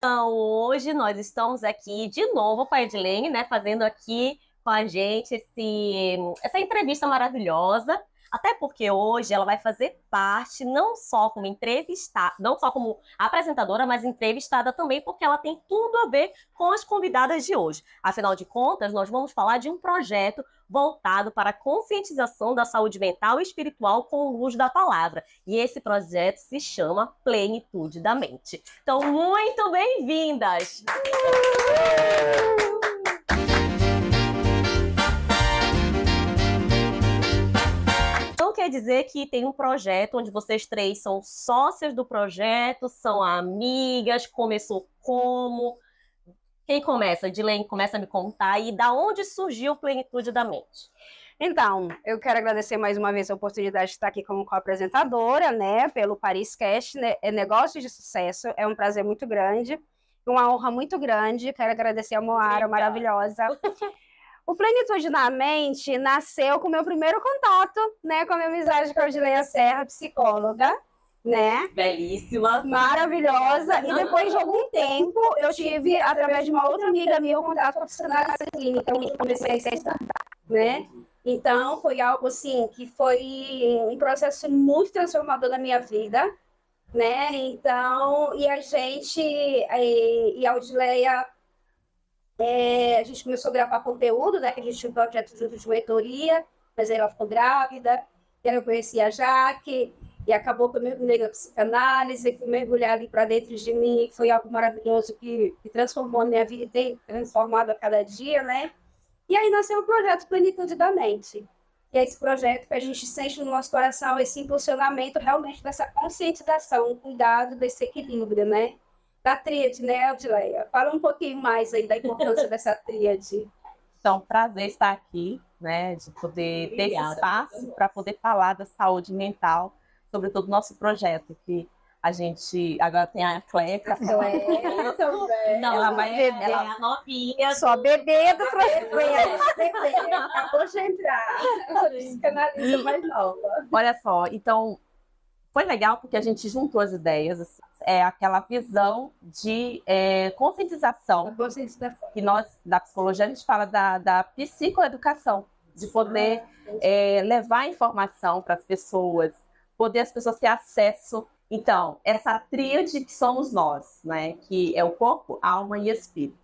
Então, hoje nós estamos aqui de novo com a Edilene, né, fazendo aqui com a gente essa entrevista maravilhosa. Até porque hoje ela vai fazer parte não só como entrevistada, não só como apresentadora, mas entrevistada também, porque ela tem tudo a ver com as convidadas de hoje. Afinal de contas, nós vamos falar de um projeto voltado para a conscientização da saúde mental e espiritual com o uso da palavra. E esse projeto se chama Plenitude da Mente. Então, muito bem-vindas! Então, quer dizer que tem um projeto onde vocês três são sócias do projeto, são amigas, começou como? Quem começa? Edilene, começa a me contar e da onde surgiu Plenitude da Mente? Então, eu quero agradecer mais uma vez a oportunidade de estar aqui como co-apresentadora, né, pelo Paris Cast, né, é Negócios de Sucesso, é um prazer muito grande, uma honra muito grande, quero agradecer a Moara, maravilhosa. O Plenitude da Mente nasceu com o meu primeiro contato, né, com a minha amizade com a Odileia Serra, psicóloga, né? Belíssima. Maravilhosa. E depois de algum tempo, eu tive, através de uma outra amiga minha, um contato com a psicanálise clínica, que eu comecei a estudar, né? Então, foi algo assim, que foi um processo muito transformador na minha vida, né? Então, e a gente, e a Odileia, a gente começou a gravar conteúdo, né? Que a gente tinha um projeto junto de mentoria, mas aí ela ficou grávida, e aí eu conheci a Jaque, e acabou que eu mergulhei na psicanálise, que mergulhar ali para dentro de mim, foi algo maravilhoso que transformou a minha vida e tem transformado a cada dia, né? E aí nasceu o projeto Plenitude da Mente. E é esse projeto que a gente sente no nosso coração, esse impulsionamento realmente dessa conscientização, cuidado desse equilíbrio, né? Da tríade, né, Odileia? Fala um pouquinho mais aí da importância dessa tríade. Então, prazer estar aqui, né, de poder ter esse espaço para poder falar da saúde mental, sobretudo do nosso projeto, que a gente agora tem a Clé para falar. Não, ela é a novinha. Só bebê do projeto. Acabou de entrar. Psicanalista mais nova. Olha só, então, foi legal porque a gente juntou as ideias, assim, aquela visão de conscientização, que nós, da psicologia, a gente fala da psicoeducação, de poder levar informação para as pessoas, poder as pessoas ter acesso. Então, essa tríade que somos nós, né, que é o corpo, alma e espírito.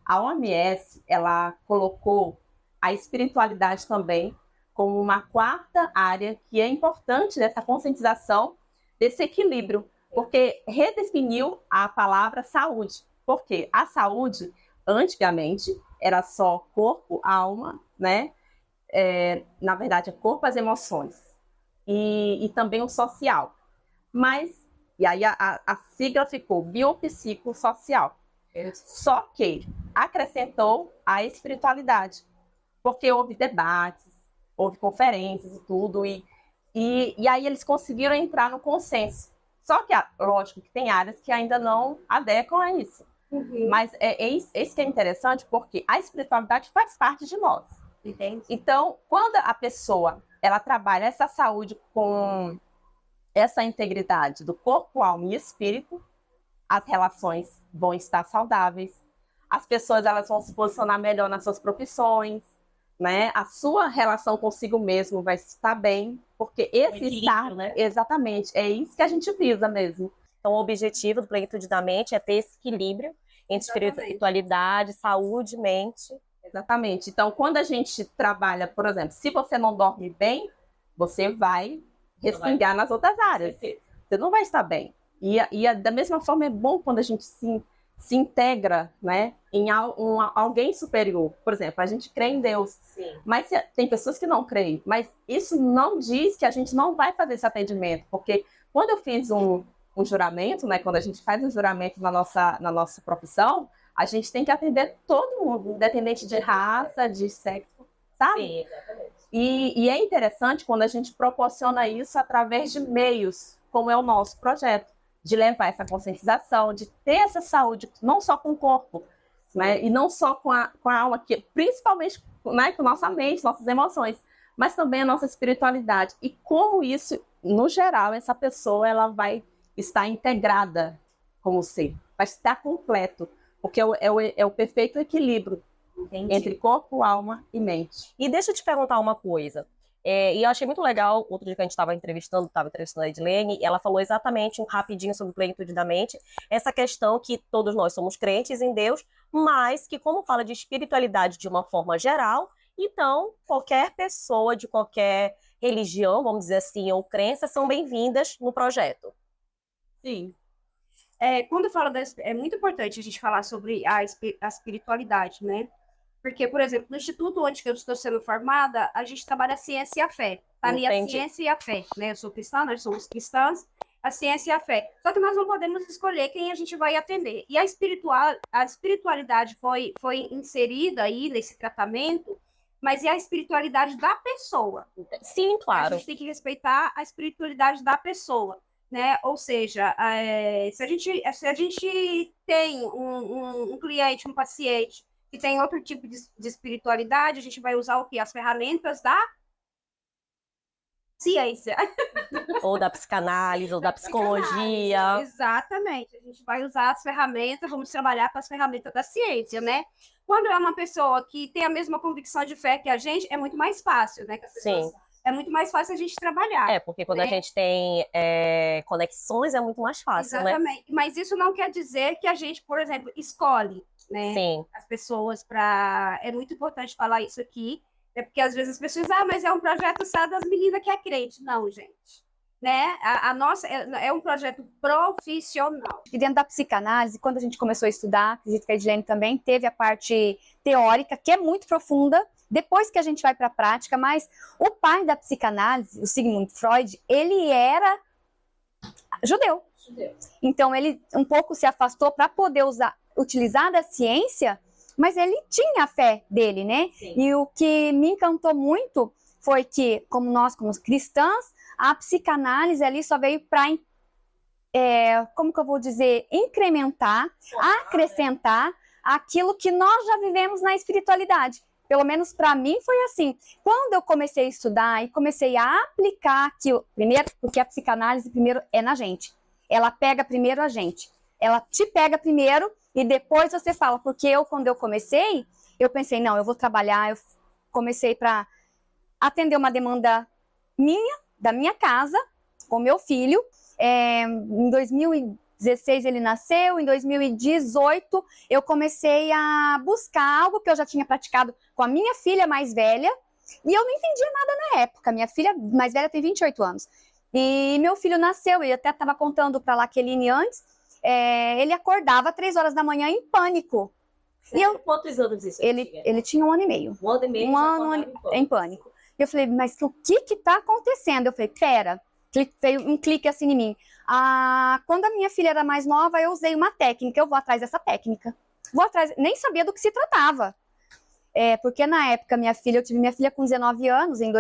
A OMS, ela colocou a espiritualidade também como uma quarta área que é importante nessa conscientização desse equilíbrio, porque redefiniu a palavra saúde. Porque a saúde, antigamente, era só corpo, alma, né? Na verdade, é corpo, as emoções. E também o social. Mas, e aí a sigla ficou biopsicossocial. Só que acrescentou a espiritualidade, porque houve debates, houve conferências e tudo, e aí eles conseguiram entrar no consenso. Só que, lógico, que tem áreas que ainda não adequam a isso. Uhum. Mas isso que é interessante, porque a espiritualidade faz parte de nós. Entendi. Então, quando a pessoa ela trabalha essa saúde com essa integridade do corpo, alma e espírito, as relações vão estar saudáveis, as pessoas elas vão se posicionar melhor nas suas profissões, né? A sua relação consigo mesmo vai estar bem, porque esse estar, né? Exatamente, é isso que a gente visa mesmo. Então, o objetivo do Plenitude da Mente é ter esse equilíbrio entre espiritualidade, saúde, mente. Exatamente. Então, quando a gente trabalha, por exemplo, se você não dorme bem, você vai respingar nas outras áreas. Você não vai estar bem. E da mesma forma é bom quando a gente se integra, né, em alguém superior. Por exemplo, a gente crê em Deus, Sim. Mas tem pessoas que não creem. Mas isso não diz que a gente não vai fazer esse atendimento, porque quando eu fiz um juramento, né, quando a gente faz um juramento na nossa profissão, a gente tem que atender todo mundo, independente de raça, de sexo, sabe? Sim, exatamente. E é interessante quando a gente proporciona isso através de meios, como é o nosso projeto, de levar essa conscientização, de ter essa saúde, não só com o corpo, né, e não só com a alma, que, principalmente, né, com nossa mente, nossas emoções, mas também a nossa espiritualidade. E como isso, no geral, essa pessoa ela vai estar integrada como ser, mas está completo, porque é o perfeito equilíbrio entre corpo, alma e mente. E deixa eu te perguntar uma coisa. E eu achei muito legal, outro dia que a gente estava entrevistando a Edilene, e ela falou exatamente rapidinho sobre plenitude da mente, essa questão que todos nós somos crentes em Deus, mas que como fala de espiritualidade de uma forma geral, então qualquer pessoa de qualquer religião, vamos dizer assim, ou crença, são bem-vindas no projeto. Sim. Quando eu falo é muito importante a gente falar sobre a espiritualidade, né? Porque, por exemplo, no instituto onde eu estou sendo formada, a gente trabalha a ciência e a fé. Tá ali a ciência e a fé, né? Eu sou cristã, nós somos cristãs, a ciência e a fé. Só que nós não podemos escolher quem a gente vai atender. E a espiritualidade foi inserida aí nesse tratamento, mas é a espiritualidade da pessoa. Sim, claro. A gente tem que respeitar a espiritualidade da pessoa, né? Ou seja, se a gente tem um cliente, um paciente que tem outro tipo de espiritualidade, a gente vai usar o quê? As ferramentas da ciência. Ou da psicanálise, ou da psicologia. Exatamente. A gente vai usar as ferramentas, vamos trabalhar com as ferramentas da ciência, né? Quando é uma pessoa que tem a mesma convicção de fé que a gente, é muito mais fácil, né? Sim. É muito mais fácil a gente trabalhar. Porque quando a gente tem conexões, é muito mais fácil, exatamente. né? Mas isso não quer dizer que a gente, por exemplo, escolhe, né? Sim. As pessoas para... É muito importante falar isso aqui, porque às vezes as pessoas dizem, mas é um projeto só das meninas que é crente. Não, gente. Né? A nossa é um projeto profissional. E dentro da psicanálise, quando a gente começou a estudar, acredito que a Edilene também teve a parte teórica, que é muito profunda, depois que a gente vai para a prática, mas o pai da psicanálise, o Sigmund Freud, ele era judeu. Então ele um pouco se afastou para poder utilizar da ciência, mas ele tinha a fé dele, né? Sim. E o que me encantou muito foi que, como nós, como cristãs, a psicanálise ali só veio para, como que eu vou dizer, incrementar, acrescentar aquilo que nós já vivemos na espiritualidade. Pelo menos para mim foi assim. Quando eu comecei a estudar e comecei a aplicar aquilo, primeiro, porque a psicanálise primeiro é na gente. Ela pega primeiro a gente. Ela te pega primeiro e depois você fala. Porque quando eu comecei, eu pensei, não, eu vou trabalhar. Eu comecei para atender uma demanda minha, da minha casa, com meu filho. Em 2016 ele nasceu, em 2018 eu comecei a buscar algo que eu já tinha praticado com a minha filha mais velha, e eu não entendia nada na época. Minha filha mais velha tem 28 anos, e meu filho nasceu, e até estava contando para a Laqueline antes, ele acordava 3 horas da manhã em pânico. E eu, quantos anos isso? Ele tinha 1 ano e meio. 1 ano e meio. 1 ano em pânico. Eu falei, mas o que está acontecendo? Eu falei, pera, veio um clique assim em mim. Quando a minha filha era mais nova, eu usei uma técnica, eu vou atrás dessa técnica. Vou atrás, nem sabia do que se tratava. Porque na época, eu tive minha filha com 19 anos, em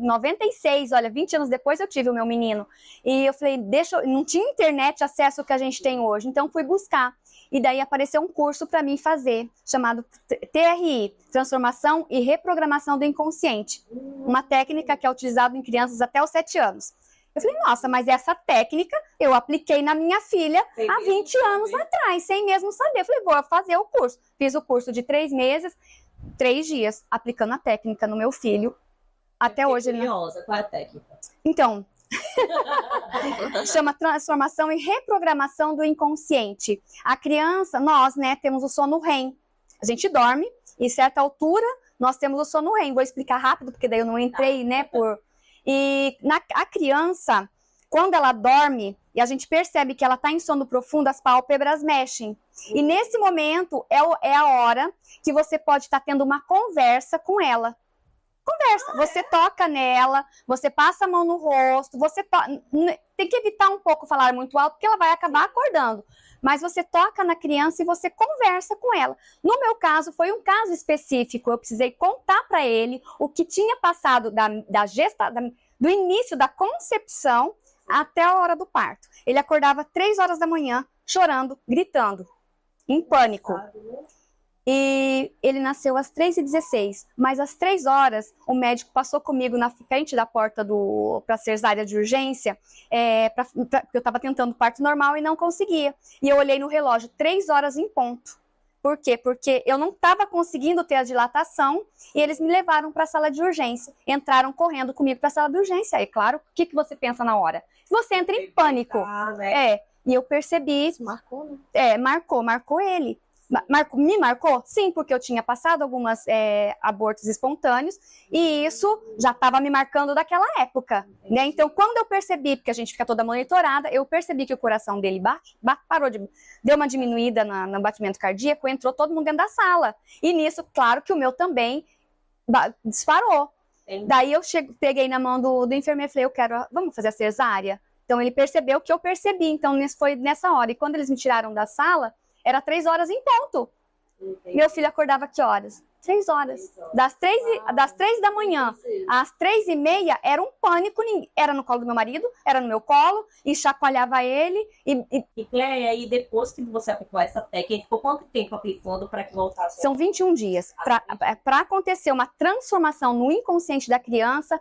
96, olha, 20 anos depois eu tive o meu menino. E eu falei, não tinha internet, acesso que a gente tem hoje, então fui buscar. E daí apareceu um curso para mim fazer, chamado TRI, Transformação e Reprogramação do Inconsciente. Uma técnica que é utilizada em crianças até os 7 anos. Eu falei, nossa, mas essa técnica eu apliquei na minha filha há 20 anos atrás, sem mesmo saber. Eu falei, vou fazer o curso. Fiz o curso de 3 meses, 3 dias, aplicando a técnica no meu filho. Até hoje. Curiosa, qual é a técnica? Então, chama Transformação e Reprogramação do Inconsciente. A criança, nós, né, temos o sono REM. A gente dorme, e em certa altura, nós temos o sono REM. Vou explicar rápido, porque daí eu não entrei, né, E a criança, quando ela dorme, e a gente percebe que ela está em sono profundo, as pálpebras mexem. E nesse momento é a hora que você pode estar tendo uma conversa com ela. Conversa, você toca nela, você passa a mão no rosto, tem que evitar um pouco falar muito alto, porque ela vai acabar acordando. Mas você toca na criança e você conversa com ela. No meu caso, foi um caso específico. Eu precisei contar para ele o que tinha passado do início da concepção até a hora do parto. Ele acordava 3 horas da manhã, chorando, gritando, em pânico. E ele nasceu às 3h16, mas às 3 horas o médico passou comigo na frente da porta para cesárea de urgência, porque eu estava tentando parto normal e não conseguia. E eu olhei no relógio, 3 horas em ponto. Por quê? Porque eu não estava conseguindo ter a dilatação e eles me levaram para a sala de urgência. Entraram correndo comigo para a sala de urgência. E claro, o que você pensa na hora? Você entra em pânico. E eu percebi... Isso marcou, né? Marcou ele. Me marcou? Sim, porque eu tinha passado alguns abortos espontâneos e isso já estava me marcando daquela época, né? Então, quando eu percebi, porque a gente fica toda monitorada, eu percebi que o coração dele deu uma diminuída no batimento cardíaco, entrou todo mundo dentro da sala. E nisso, claro que o meu também disparou. Daí eu peguei na mão do enfermeiro e falei, vamos fazer a cesárea? Então, ele percebeu que eu percebi, então foi nessa hora. E quando eles me tiraram da sala, era 3 horas em ponto. Entendi. Meu filho acordava que horas? 3 horas. Das 3 da manhã às 3h30 era um pânico. Era no colo do meu marido, era no meu colo, e chacoalhava ele. E Cléia, aí depois que você aplicou essa técnica, ficou quanto tempo aplicando para que voltasse? São 21 dias. Para acontecer uma transformação no inconsciente da criança,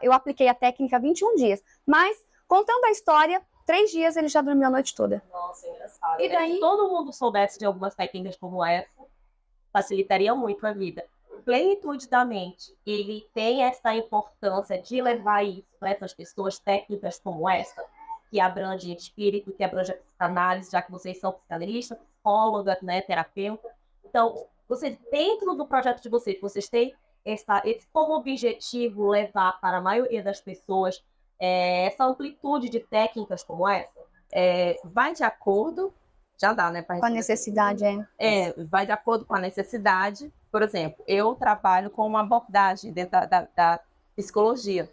eu apliquei a técnica 21 dias. Mas, contando a história, 3 dias ele já dormiu a noite toda. Nossa, engraçado. E daí... Se todo mundo soubesse de algumas técnicas como essa, facilitaria muito a vida. Plenitude da mente, ele tem essa importância de levar isso para essas pessoas, técnicas como essa, que abrange espírito, que abrange a psicanálise, já que vocês são psicanalistas, psicólogas, né, terapeuta. Então, vocês, dentro do projeto de vocês têm esse como objetivo levar para a maioria das pessoas essa amplitude de técnicas como essa? Vai de acordo, já dá, né? Com a necessidade, vai de acordo com a necessidade. Por exemplo, eu trabalho com uma abordagem dentro da psicologia.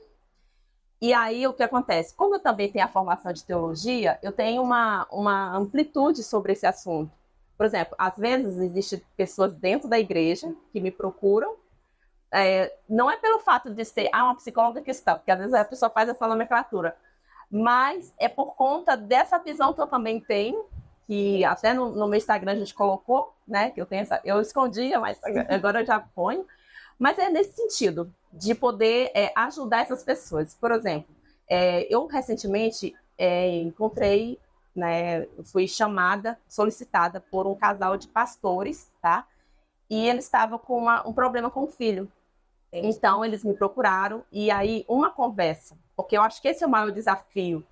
E aí, o que acontece? Como eu também tenho a formação de teologia, eu tenho uma amplitude sobre esse assunto. Por exemplo, às vezes existem pessoas dentro da igreja que me procuram, não é pelo fato de ser uma psicóloga cristã, porque às vezes a pessoa faz essa nomenclatura, mas é por conta dessa visão que eu também tenho, que até no meu Instagram a gente colocou, né, que eu escondia, mas agora eu já ponho, mas é nesse sentido, de poder ajudar essas pessoas. Por exemplo, eu recentemente encontrei, né, fui solicitada por um casal de pastores, tá? E eles estavam com um problema com o filho. Então, eles me procuraram, e aí uma conversa, porque eu acho que esse é o maior desafio,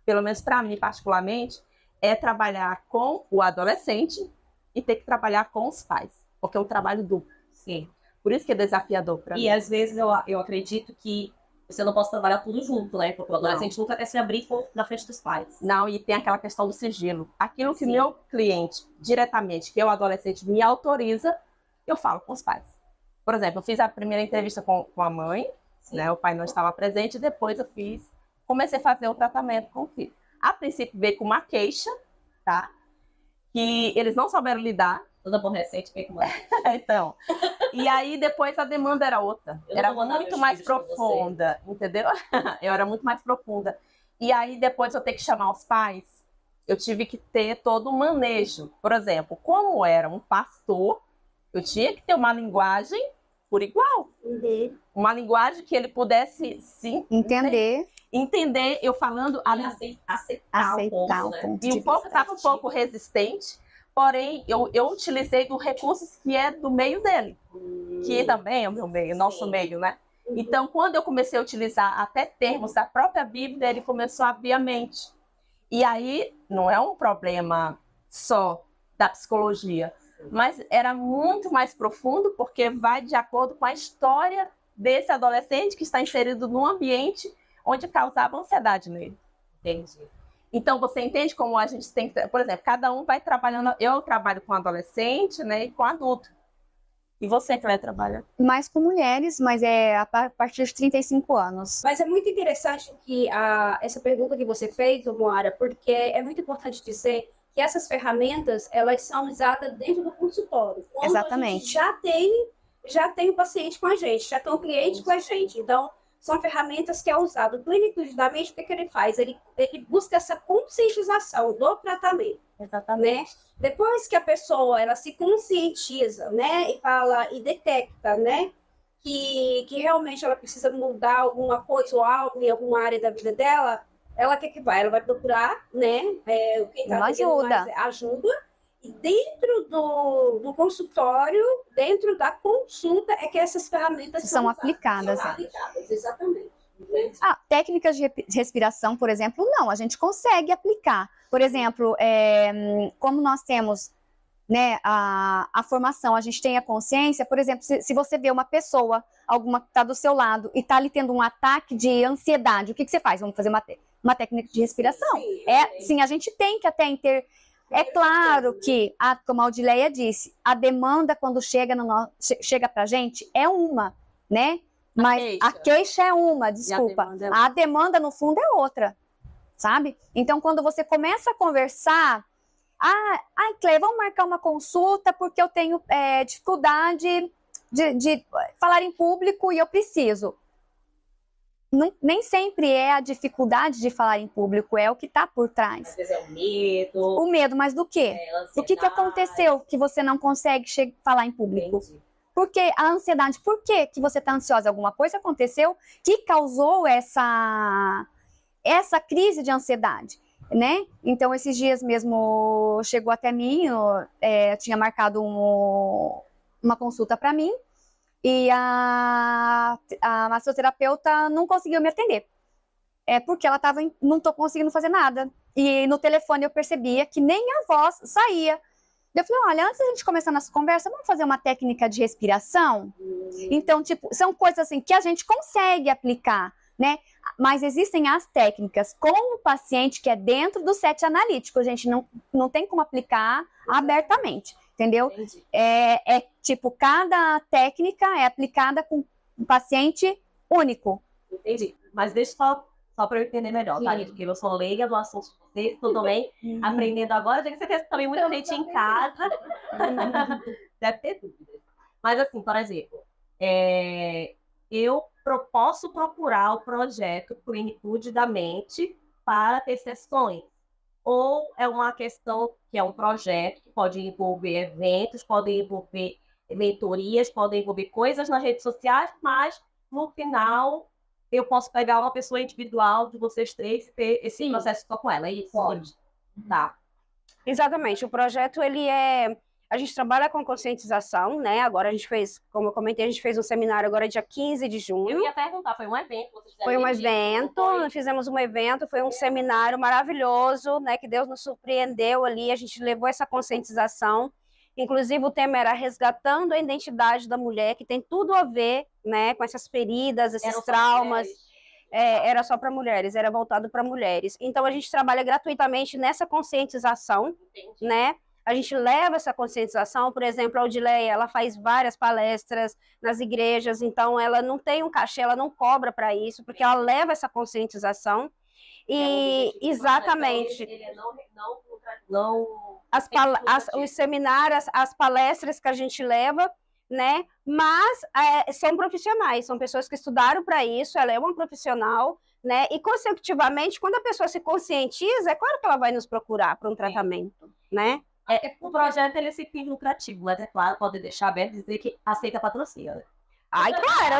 pelo menos para mim particularmente, é trabalhar com o adolescente e ter que trabalhar com os pais, porque é um trabalho duplo. Sim. Por isso que é desafiador para mim. E às vezes eu acredito que você não pode trabalhar tudo junto, né? Porque o adolescente nunca quer se abrir na frente dos pais. Não, e tem aquela questão do sigilo. Aquilo que meu cliente, diretamente, que é o adolescente, me autoriza, eu falo com os pais. Por exemplo, eu fiz a primeira entrevista com a mãe, né? O pai não estava presente, e depois comecei a fazer o tratamento com o filho. A princípio veio com uma queixa, tá? Que eles não souberam lidar. Toda aborrecente, que Então, e aí depois a demanda era outra. Era muito mais profunda, entendeu? Eu era muito mais profunda. E aí depois eu ter que chamar os pais, eu tive que ter todo um manejo. Por exemplo, como era um pastor, eu tinha que ter uma linguagem por igual. Uhum. Uma linguagem que ele pudesse sim entender eu falando, aceitar um pouco, né? E o povo estava um pouco resistente, porém eu utilizei dos recursos que é do meio dele, que também é o meu meio, nosso meio, né? Então, quando eu comecei a utilizar até termos da própria Bíblia, ele começou a abrir a mente. E aí, não é um problema só da psicologia, mas era muito mais profundo, porque vai de acordo com a história desse adolescente que está inserido num ambiente onde causava ansiedade nele. Entendi. Então, você entende como a gente tem que... Por exemplo, cada um vai trabalhando... Eu trabalho com adolescente, né, e com adulto. E você que vai trabalhar? Mais com mulheres, mas a partir de 35 anos. Mas é muito interessante que essa pergunta que você fez, Moara, porque é muito importante dizer que essas ferramentas, elas são usadas dentro do consultório. Exatamente. A gente já tem o paciente com a gente, já tem o cliente com a gente. Então, são ferramentas que é usado. Plenitude da mente, o que ele faz? Ele busca essa conscientização do tratamento. Exatamente. Né? Depois que a pessoa ela se conscientiza, né, e fala e detecta, né, que realmente ela precisa mudar alguma coisa ou algo em alguma área da vida dela, ela que vai? Ela vai procurar, né, quem tá ajuda. E dentro do consultório, dentro da consulta, é que essas ferramentas são aplicadas. São aplicadas, exatamente. Técnicas de respiração, por exemplo, não, a gente consegue aplicar. Por exemplo, como nós temos, né, a formação, a gente tem a consciência, por exemplo, se você vê uma pessoa, alguma que está do seu lado e está ali tendo um ataque de ansiedade, o que você faz? Vamos fazer uma técnica de respiração. Sim, a gente tem que até É claro que, como a Audileia disse, a demanda quando chega para a gente é uma, né? Mas a queixa é uma, desculpa. A demanda, no fundo, é outra, sabe? Então, quando você começa a conversar, Cleia, vamos marcar uma consulta porque eu tenho dificuldade de falar em público e eu preciso. Nem sempre é a dificuldade de falar em público, é o que está por trás. Às vezes é o medo. O medo, mas do quê? O que aconteceu que você não consegue falar em público? Entendi. Porque a ansiedade, por que você está ansiosa? Alguma coisa aconteceu que causou essa crise de ansiedade, né? Então, esses dias mesmo chegou até mim, eu tinha marcado uma consulta para mim, e a massoterapeuta não conseguiu me atender. Porque ela estava, não estou conseguindo fazer nada. E no telefone eu percebia que nem a voz saía. Eu falei, olha, antes da gente começar nossa conversa, vamos fazer uma técnica de respiração? Então, tipo, são coisas assim que a gente consegue aplicar, né? Mas existem as técnicas com o paciente que é dentro do set analítico. A gente não tem como aplicar abertamente, entendeu? Tipo, cada técnica é aplicada com um paciente único. Entendi. Mas deixa só para eu entender melhor, tá? Porque eu sou leiga do assunto de vocês, tudo bem? Aprendendo agora, tenho certeza que também muita gente em casa deve ter dúvidas. Mas assim, por exemplo, eu posso procurar o projeto Plenitude da Mente para ter sessões? Ou é uma questão que é um projeto que pode envolver eventos, pode envolver mentorias, pode envolver coisas nas redes sociais, mas no final eu posso pegar uma pessoa individual de vocês três e ter esse processo só com ela, é isso? Pode. Tá. Exatamente. O projeto, a gente trabalha com conscientização, né? Agora a gente fez, como eu comentei, a gente fez um seminário agora dia 15 de junho. Eu ia perguntar, foi um evento? Foi um evento, fizemos um evento, foi um seminário maravilhoso, né? Que Deus nos surpreendeu ali, a gente levou essa conscientização. Inclusive, o tema era resgatando a identidade da mulher, que tem tudo a ver, né, com essas feridas, esses traumas. Era só para mulheres, era voltado para mulheres. Então, a gente trabalha gratuitamente nessa conscientização, né? A gente leva essa conscientização, por exemplo, a Audileia, ela faz várias palestras nas igrejas, então ela não tem um cachê, ela não cobra para isso, porque ela leva essa conscientização. E exatamente. Os seminários, as palestras que a gente leva, né? Mas são profissionais, são pessoas que estudaram para isso, ela é uma profissional, né? E consecutivamente, quando a pessoa se conscientiza, é claro que ela vai nos procurar para um tratamento, né? O projeto ele é sem fins lucrativos, mas é claro, pode deixar aberto e dizer que aceita patrocínio. Né? Ai, claro!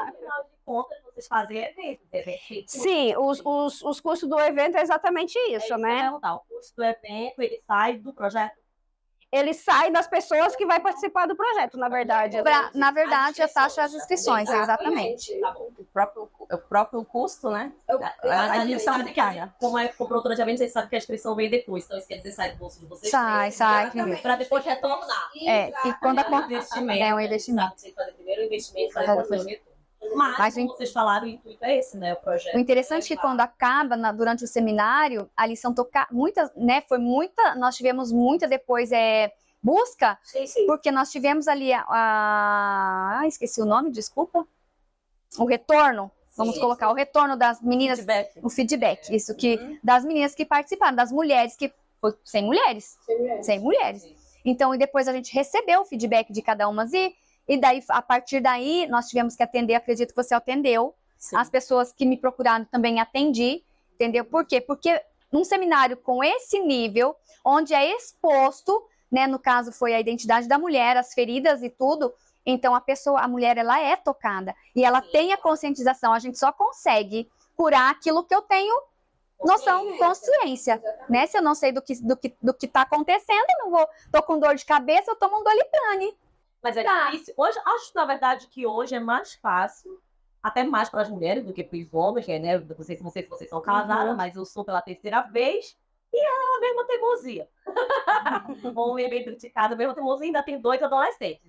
Afinal de contas, vocês fazem eventos. Sim, os custos do evento é exatamente isso, né? O custo do evento, ele sai do projeto? Ele sai das pessoas que vai participar do projeto, na verdade. Na verdade, a taxa das inscrições, exatamente. Tá bom. O próprio custo, né? A gente sabe que, como é produtora de eventos, a gente sabe que a inscrição vem depois. Então, isso quer dizer, sai do bolso de vocês. Sai. Para depois retornar. Quando acontece. É um investimento. Você fazer primeiro o investimento, para depois o retorno. Mas, como vocês falaram, o intuito é esse, né? O projeto. O interessante é que quando acaba, durante o seminário, a lição muitas, né? Nós tivemos muita depois busca, sim. Porque nós tivemos ali esqueci o nome, desculpa. O retorno. Vamos colocar o retorno das meninas. O feedback. Isso que das meninas que participaram, das mulheres que foi sem mulheres. Então, e depois a gente recebeu o feedback de cada uma E daí, a partir daí, nós tivemos que atender, acredito que você atendeu. Sim. As pessoas que me procuraram também atendi, entendeu? Por quê? Porque num seminário com esse nível, onde é exposto, né, no caso foi a identidade da mulher, as feridas e tudo, então a mulher, ela é tocada e ela tem a conscientização. A gente só consegue curar aquilo que eu tenho noção, consciência, né? Se eu não sei do que tá acontecendo, eu não tô com dor de cabeça, eu tomo um Doliprane. Mas é difícil. Hoje, acho, na verdade, que hoje é mais fácil, até mais para as mulheres do que para os homens, né? Não sei se vocês são casadas, mas eu sou pela terceira vez e é a mesma teimosia. O homem é bem criticado, a mesma teimosia, ainda tem 2 adolescentes.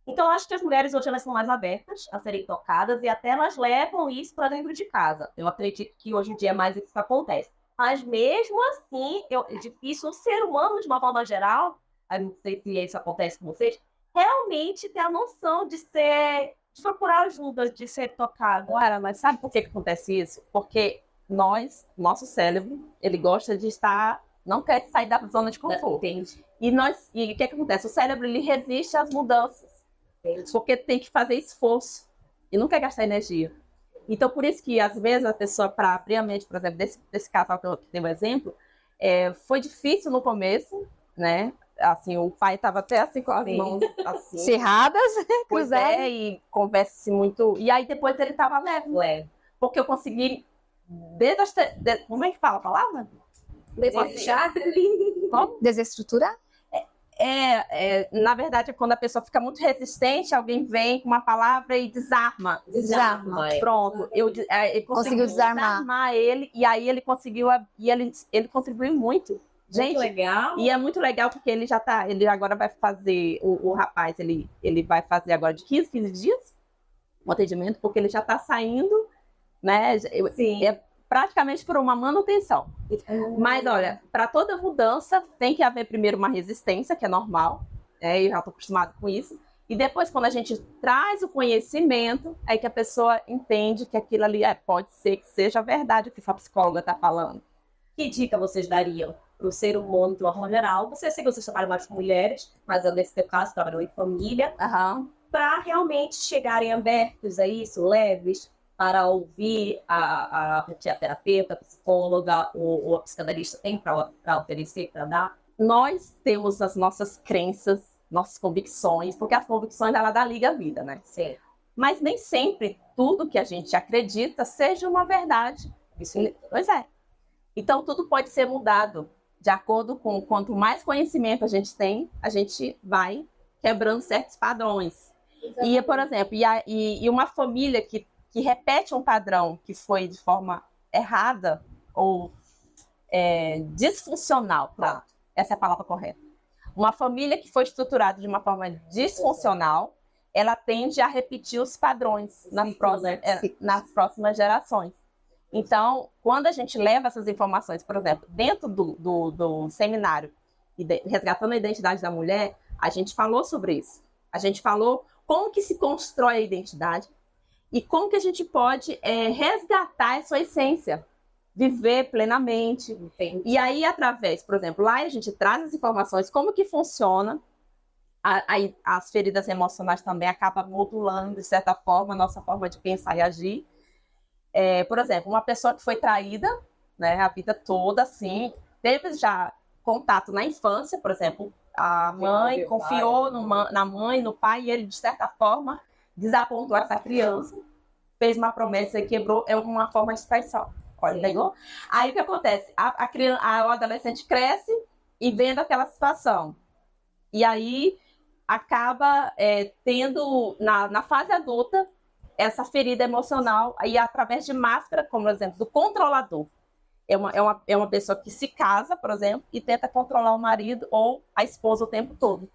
Então, acho que as mulheres hoje elas são mais abertas a serem tocadas e até elas levam isso para dentro de casa. Eu acredito que hoje em dia é mais isso que acontece. Mas mesmo assim, é difícil o ser humano, de uma forma geral, eu não sei se isso acontece com vocês, realmente ter a noção de procurar ajuda, de ser tocado. Cara, mas sabe por que acontece isso? Porque nosso cérebro, ele gosta de não quer sair da zona de conforto. Entendi. E o que acontece? O cérebro, ele resiste às mudanças. Porque tem que fazer esforço e não quer gastar energia. Então, por isso que, às vezes, a pessoa, para abrir a mente, por exemplo, desse casal que eu tenho um exemplo, foi difícil no começo, né? Assim, o pai estava até assim com as mãos assim, Cerradas, pois cruzadas. e conversa-se muito. E aí depois ele estava leve. Porque eu consegui, como é que fala a palavra? Desestruturar? Na verdade, é quando a pessoa fica muito resistente, alguém vem com uma palavra e desarma. Pronto. Eu Conseguiu desarmar ele, e aí ele conseguiu, e ele contribuiu muito. Gente, muito legal. E é muito legal porque ele agora vai fazer, o rapaz, ele vai fazer agora de 15 dias um atendimento, porque ele já está saindo, né? Sim. É praticamente por uma manutenção. Mas, olha, para toda mudança tem que haver primeiro uma resistência, que é normal, eu já estou acostumado com isso, e depois, quando a gente traz o conhecimento, é que a pessoa entende que aquilo ali pode ser que seja verdade o que a psicóloga está falando. Que dica vocês dariam para o ser humano de uma forma geral? Sei que vocês trabalham mais com mulheres, mas nesse teu caso trabalham em família, para realmente chegarem abertos a isso, leves, para ouvir a terapeuta, a psicóloga ou a psicanalista tem para oferecer, para dar. Nós temos as nossas crenças, nossas convicções, porque as convicções ela dá liga à vida, né? Sim. Mas nem sempre tudo que a gente acredita seja uma verdade. Pois é. Então tudo pode ser mudado de acordo com quanto mais conhecimento a gente tem, a gente vai quebrando certos padrões. E, por exemplo, e uma família que repete um padrão que foi de forma errada ou disfuncional, pronto, essa é a palavra correta. Uma família que foi estruturada de uma forma disfuncional, ela tende a repetir os padrões nas próximas gerações. Então, quando a gente leva essas informações, por exemplo, dentro do seminário, Resgatando a Identidade da Mulher, a gente falou sobre isso. A gente falou como que se constrói a identidade e como que a gente pode resgatar essa essência, viver plenamente. Entendi. E aí, através, por exemplo, lá a gente traz as informações, como que funciona, as feridas emocionais também acabam modulando, de certa forma, a nossa forma de pensar e agir. Por exemplo, uma pessoa que foi traída, né, a vida toda, assim, teve já contato na infância, por exemplo, a mãe confiou na mãe, no pai, e ele, de certa forma, desapontou essa criança, fez uma promessa e quebrou, é uma forma de traição. Olha, pegou? Aí o que acontece? O adolescente cresce e vendo aquela situação. E aí acaba tendo, na fase adulta, essa ferida emocional, aí através de máscara, como exemplo, do controlador. É uma pessoa que se casa, por exemplo, e tenta controlar o marido ou a esposa o tempo todo,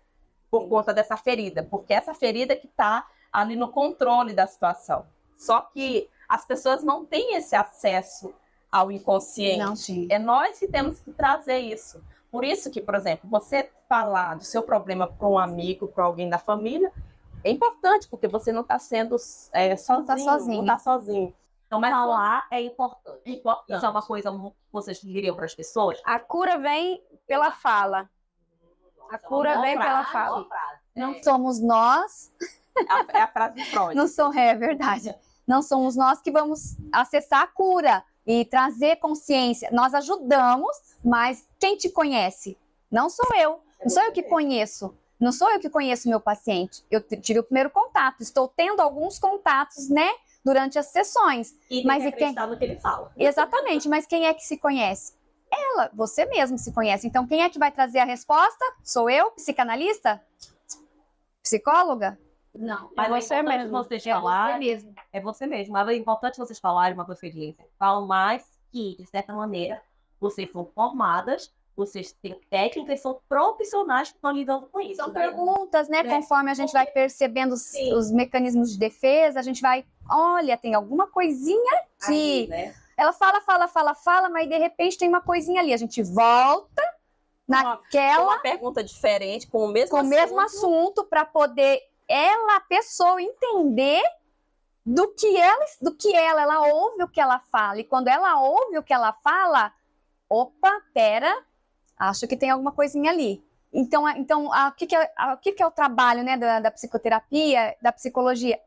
por conta dessa ferida, porque essa ferida que está ali no controle da situação. Só que as pessoas não têm esse acesso ao inconsciente. Não, sim. É nós que temos que trazer isso. Por isso que, por exemplo, você falar do seu problema para um amigo, para alguém da família, é importante, porque você não está sendo sozinho. Não está sozinho. Então, mas falar é importante. Isso é uma coisa que vocês diriam para as pessoas? A cura vem pela fala. A cura vem pela fala. Não somos nós. É a frase de Freud. Não sou, é verdade. Não somos nós que vamos acessar a cura e trazer consciência. Nós ajudamos, mas quem te conhece? Não sou eu. Não sou eu que conheço. Não sou eu que conheço meu paciente. Eu tive o primeiro contato. Estou tendo alguns contatos, né? Durante as sessões. E mas tem que acreditar no que ele fala. Exatamente. Mas quem é que se conhece? Ela, você mesmo se conhece. Então, quem é que vai trazer a resposta? Sou eu, psicanalista? Psicóloga? Não, Mas você é importante mesmo. vocês É você falarem. mesmo. É você mesmo. Mas é importante vocês falarem uma coisa que eu disse. Falam mais que, de certa maneira, vocês são formadas, vocês têm técnicas, são profissionais que estão lidando com isso. São né? perguntas, né? É. Conforme a gente vai percebendo Sim. os mecanismos de defesa, a gente vai, olha, tem alguma coisinha Aí, aqui. né? Ela fala, mas de repente tem uma coisinha ali. A gente volta naquela, Uma pergunta diferente, com o mesmo com o mesmo assunto, para poder a pessoa, entender do que ela ouve o que ela fala. E quando ela ouve o que ela fala, opa, pera, acho que tem alguma coisinha ali. Então o que é o trabalho, né, da psicoterapia, da psicologia?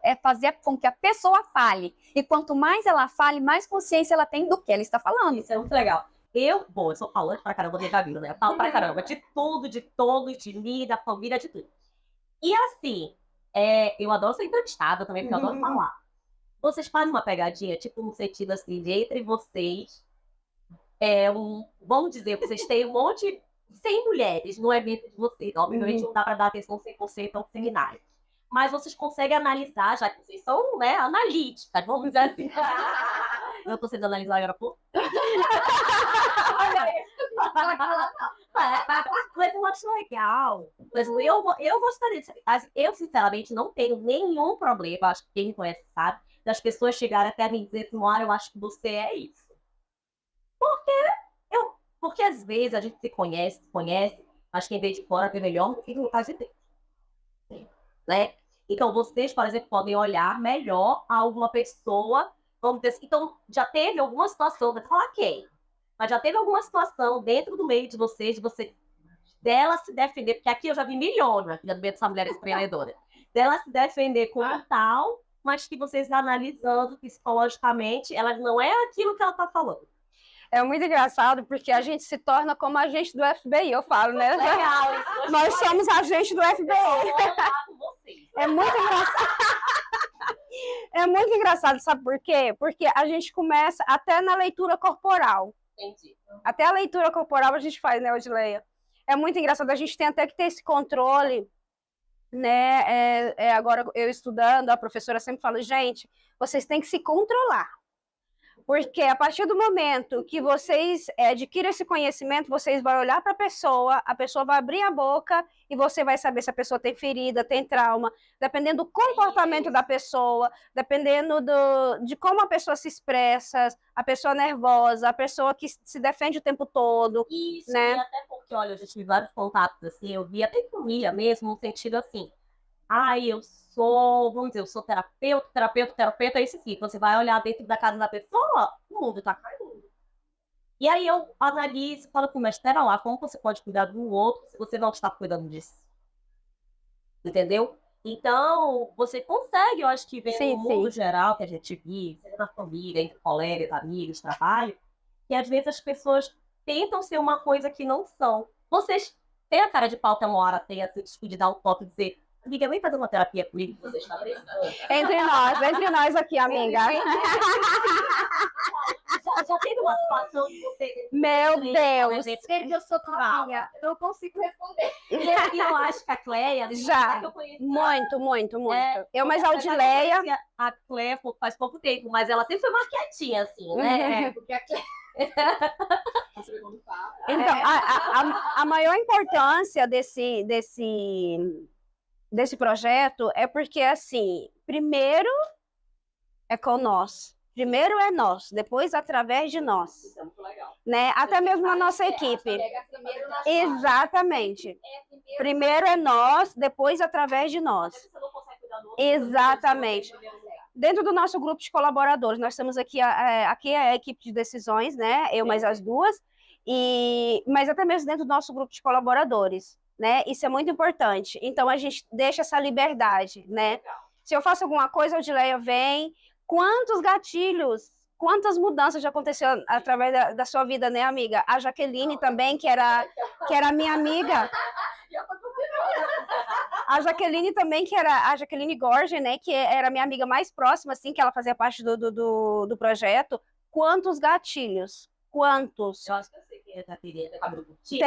É fazer com que a pessoa fale. E quanto mais ela fale, mais consciência ela tem do que ela está falando. Isso é muito legal. Eu sou falante pra caramba da vida, né? Eu falo pra caramba de tudo, de todos, de mim, da família, de tudo. E assim, eu adoro ser entrevistada também, porque eu adoro falar. Vocês fazem uma pegadinha, tipo, no sentido assim, de entre vocês, vamos dizer, vocês têm um monte de 100 mulheres no evento de vocês. Obviamente não dá pra dar atenção 100% ao seminário. Mas vocês conseguem analisar, já que vocês são, né, analíticas, vamos dizer assim. Eu tô sendo analisada agora por... Mas eu acho legal. Mas eu gostaria de saber. Eu, sinceramente, não tenho nenhum problema, acho que quem me conhece sabe, das pessoas chegarem até mim e dizer assim, Moara, eu acho que você é isso. Porque às vezes a gente se conhece, mas quem vem de fora vê melhor do que quem tá de dentro. Né? Então, vocês, por exemplo, podem olhar melhor alguma pessoa, vamos dizer assim, então, já teve alguma situação, vou falar quem? Mas já teve alguma situação dentro do meio de vocês, dela se defender, porque aqui eu já vi milhões, já do meio dessa mulher empreendedora, dela se defender como tal, mas que vocês analisando psicologicamente, ela não é aquilo que ela tá falando. É muito engraçado porque a gente se torna como agente do FBI, eu falo, né? Legal, isso. Nós somos agentes do FBI. É muito engraçado. É muito engraçado, sabe por quê? Porque a gente começa até na leitura corporal. Entendi. Até a leitura corporal a gente faz, né, Odileia? É muito engraçado, a gente tem até que ter esse controle, né? Agora eu estudando, a professora sempre fala, gente, vocês têm que se controlar. Porque a partir do momento que vocês adquirem esse conhecimento, vocês vão olhar para a pessoa vai abrir a boca e você vai saber se a pessoa tem ferida, tem trauma, dependendo do comportamento da pessoa, dependendo de como a pessoa se expressa, a pessoa nervosa, a pessoa que se defende o tempo todo. Isso, né? E até porque, olha, eu já tive vários contatos, assim, eu vi até família mesmo, no sentido assim, eu sou terapeuta, é isso aqui. Você vai olhar dentro da casa da pessoa, o mundo tá caindo. E aí eu analiso, falo assim, mas espera lá, como você pode cuidar do outro se você não está cuidando disso? Entendeu? Então, você consegue, eu acho que ver no mundo geral que a gente vive, seja na família, entre colegas, amigos, trabalho, que às vezes as pessoas tentam ser uma coisa que não são. Vocês têm a cara de pau até uma hora, tem a de dar o toque e dizer, amiga, vem fazer uma terapia comigo, você está precisando. Entre nós aqui, amiga. Já teve uma situação que você... Meu Deus. Eu sou calma, eu não consigo responder. E eu acho que a Cleia... Já. Muito. Mas a Odileia... A Cleia faz pouco tempo, mas ela sempre foi mais quietinha, assim, né? Porque a Cleia... Então, a maior importância desse projeto é porque, assim, primeiro é com nós. Primeiro é nós, depois através de nós. Isso é muito legal. Né? Até mesmo na nossa equipe. Exatamente. Primeiro é nós, depois através de nós. Exatamente. Dentro do nosso grupo de colaboradores, nós temos aqui é a equipe de decisões, né? Eu mais as duas. Mas até mesmo dentro do nosso grupo de colaboradores. né? Isso é muito importante. Então, a gente deixa essa liberdade, né? Se eu faço alguma coisa, a Odileia vem. Quantos gatilhos, quantas mudanças já aconteceram através da sua vida, né, amiga? A Jaqueline também, que era minha amiga. A Jaqueline também, que era a Jaqueline Gorge, né? Que era minha amiga mais próxima, assim, que ela fazia parte do projeto. Quantos gatilhos? Quantos? Eu acho que eu sei quem é a Jaqueline, tem cabelo curtinho.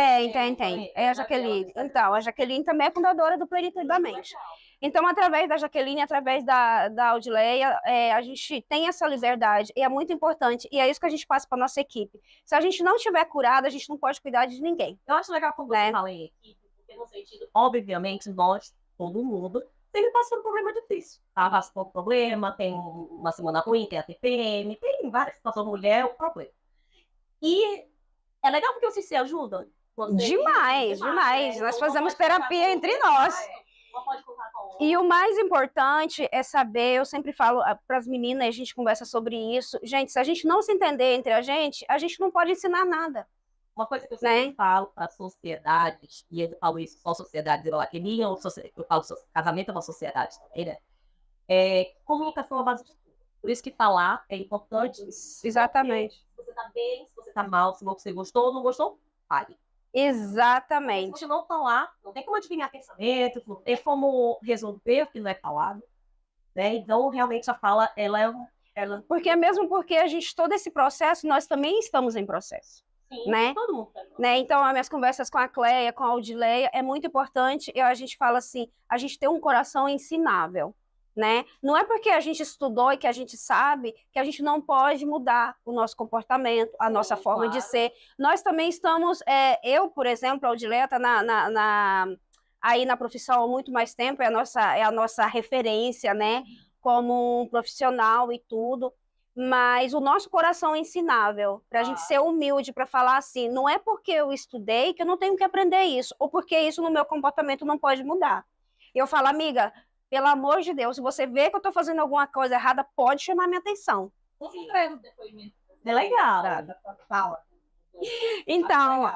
Tem. É a Jaqueline. Então, a Jaqueline também é fundadora do Plenitude. Então, através da Jaqueline, através da Odileia, a gente tem essa liberdade e é muito importante. E é isso que a gente passa para nossa equipe. Se a gente não estiver curada, a gente não pode cuidar de ninguém. Eu acho legal quando você fala em equipe, porque no sentido, obviamente, nós, todo mundo, sempre passa por um problema difícil. Tá? Passa por um problema, tem uma semana ruim, tem a TPM, tem várias situações, mulher, o problema. E é legal porque vocês se ajudam. Demais. Nós fazemos terapia entre nós. E o mais importante é saber, eu sempre falo para as meninas, a gente conversa sobre isso. Gente, se a gente não se entender entre a gente não pode ensinar nada. Uma coisa que eu sempre falo para as sociedades, e eu falo isso só sociedades, eu falo casamento é uma sociedade também, né? Comunicação é a base de tudo. Por isso que falar é importante. Exatamente. Se você tá bem, se você tá mal, se você gostou ou não gostou, fale. Exatamente. Se você não falar, não tem como adivinhar pensamentos, não tem como resolver o que não é falado, né? Então, realmente, a fala, ela... Mesmo porque a gente, todo esse processo, nós também estamos em processo. Sim, né? Todo mundo tá né? Então, as minhas conversas com a Cleia, com a Odileia, é muito importante. E a gente fala assim, a gente tem um coração ensinável. Né? Não é porque a gente estudou e que a gente sabe que a gente não pode mudar o nosso comportamento, a nossa forma de ser. Nós também estamos, eu, por exemplo, a Odileia está aí na profissão há muito mais tempo, é a nossa referência, né? Como um profissional e tudo. Mas o nosso coração é ensinável, para a gente ser humilde, para falar assim, não é porque eu estudei que eu não tenho que aprender isso, ou porque isso no meu comportamento não pode mudar. E eu falo, amiga, pelo amor de Deus, se você vê que eu estou fazendo alguma coisa errada, pode chamar minha atenção. É legal. Fala. Então,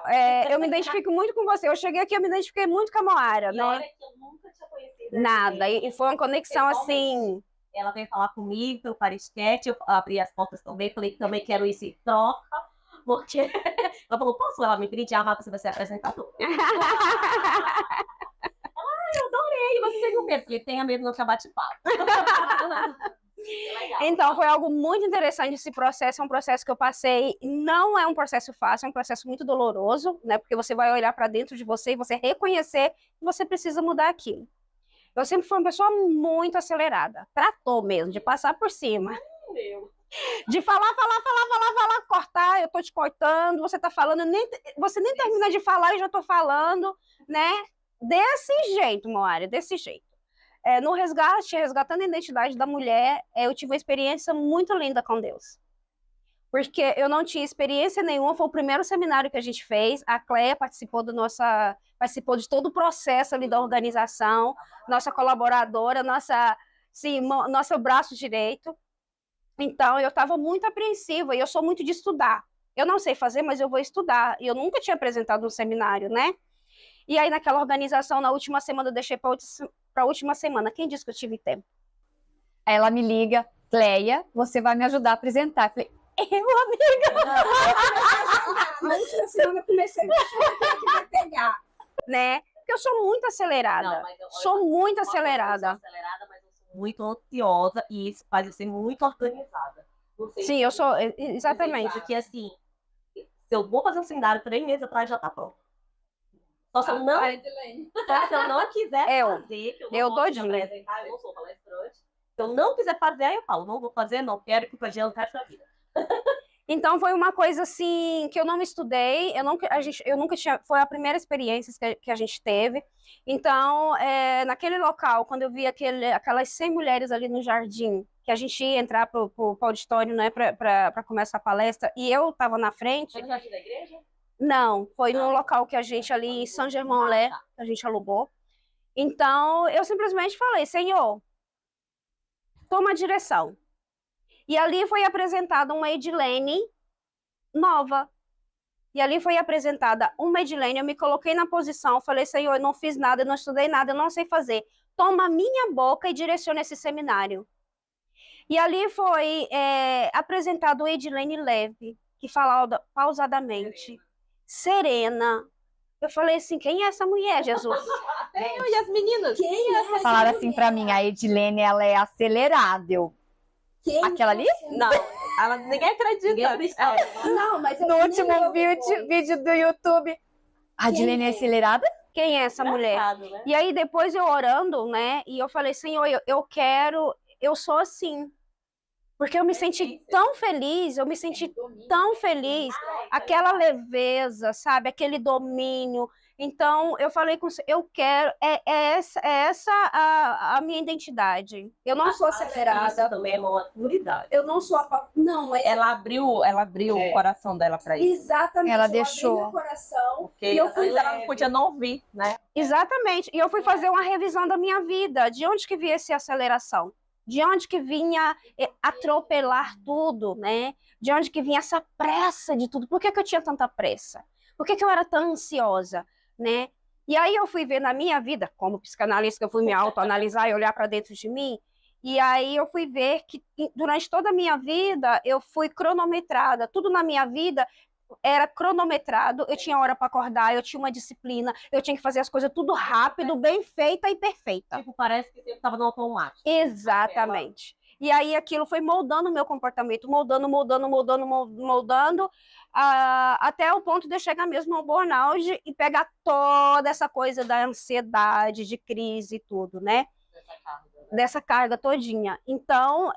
eu me identifico muito com você. Eu cheguei aqui, eu me identifiquei muito com a Moara, né? Olha que eu nunca tinha conhecido. Nada. E foi uma conexão assim. Ela veio falar comigo pelo Parisquete, eu abri as portas também, falei que também quero isso em troca. Porque ela falou, posso levar meu brinde? Ah, você vai ser apresentadora. Eu adorei, você tem medo, porque tenha medo no seu bate-papo. Então, foi algo muito interessante esse processo, é um processo que eu passei, não é um processo fácil, é um processo muito doloroso, né? Porque você vai olhar para dentro de você e você reconhecer que você precisa mudar aquilo. Eu sempre fui uma pessoa muito acelerada, tratou mesmo, de passar por cima. De falar, cortar, eu tô te cortando, você tá falando, você nem termina de falar e já tô falando, né? Desse jeito, Moara, desse jeito. No resgatando a identidade da mulher, eu tive uma experiência muito linda com Deus. Porque eu não tinha experiência nenhuma, foi o primeiro seminário que a gente fez, a Cleia participou de todo o processo ali da organização, nossa colaboradora, nosso braço direito. Então, eu estava muito apreensiva e eu sou muito de estudar. Eu não sei fazer, mas eu vou estudar. E eu nunca tinha apresentado um seminário, né? E aí, naquela organização, na última semana, eu deixei para a última semana. Quem disse que eu tive tempo? Aí ela me liga, Cleia, você vai me ajudar a apresentar. Eu falei, amiga! Na última semana, eu comecei a pegar. Né? Porque eu sou muito acelerada. Sou muito acelerada. Mas eu sou muito ansiosa e isso faz eu ser muito organizada. Sim, eu sou, exatamente. Porque assim, se eu vou fazer um seminário 3 meses atrás, já tá pronto. Só se eu não, quiser fazer, que eu não gosto de apresentar, eu não sou palestrante. Se eu não quiser fazer, aí eu falo, não vou fazer, não quero, que o projeto não resto da vida. Então foi uma coisa assim que eu não estudei, eu nunca tinha, foi a primeira experiência que a gente teve. Então, naquele local, quando eu vi aquelas 100 mulheres ali no jardim, que a gente ia entrar pro auditório, né, para começar a palestra, e eu estava na frente. Foi no jardim da igreja? Não, foi num local que a gente ali em Saint-Germain-en-Laye, a gente alugou. Então, eu simplesmente falei, Senhor, toma a direção. E ali foi apresentada uma Edilene nova. E ali foi apresentada uma Edilene, eu me coloquei na posição, falei, Senhor, eu não fiz nada, eu não estudei nada, eu não sei fazer. Toma a minha boca e direciona esse seminário. E ali foi apresentado o Edilene Leve, que falava pausadamente, serena. Eu falei assim, quem é essa mulher, Jesus? E as meninas? Quem é essa Falaram assim pra mim, a Edilene, ela é acelerada. Aquela ali? Não, ninguém acredita. Não, mas No último vídeo do YouTube. A Edilene é acelerada? quem é essa mulher? Né? E aí depois eu orando, né? E eu falei, Senhor, eu sou assim. Porque eu me senti tão feliz, aquela leveza, sabe? Aquele domínio. Então, eu falei com você, eu quero, essa a minha identidade. Eu não sou Isso acelerada. também é uma maturidade. Eu não sou não, mas Ela abriu o coração dela para isso. exatamente. Ela eu abri deixou. meu coração. Porque E eu às fui vezes ela não podia não ouvir, né? Exatamente. E eu fui fazer uma revisão da minha vida. De onde que vinha essa aceleração? De onde que vinha atropelar tudo, né? De onde que vinha essa pressa de tudo? Por que que eu tinha tanta pressa? Por que que eu era tão ansiosa, né? E aí eu fui ver na minha vida, como psicanalista, eu fui me autoanalisar e olhar para dentro de mim. E aí eu fui ver que durante toda a minha vida eu fui cronometrada. Tudo na minha vida era cronometrado, eu tinha hora para acordar, eu tinha uma disciplina, eu tinha que fazer as coisas tudo rápido, bem feita e perfeita. Tipo, parece que você estava no automático. Exatamente. E aí aquilo foi moldando o meu comportamento, moldando, até o ponto de eu chegar mesmo ao burnout e pegar toda essa coisa da ansiedade, de crise e tudo, né? Dessa carga todinha. Então,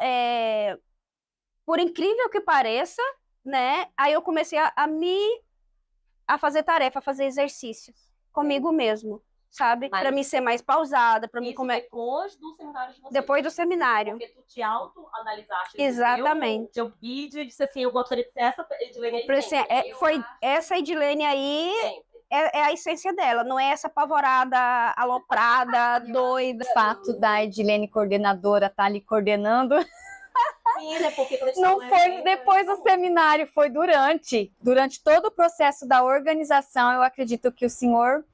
por incrível que pareça, né? Aí eu comecei a fazer tarefa, a fazer exercícios comigo mesmo, sabe? Para mim ser mais pausada, para mim comer depois do seminário de você. depois do seminário. Porque tu te autoanalisaste. Exatamente. Teu vídeo e disse assim, eu gostaria de ser essa Edilene aí. Assim, foi essa Edilene aí. É a essência dela, não é essa apavorada, aloprada, doida. O fato da Edilene coordenadora estar ali coordenando. Sim, né? Porque Não foi depois do seminário, foi durante todo o processo da organização. Eu acredito que o senhor,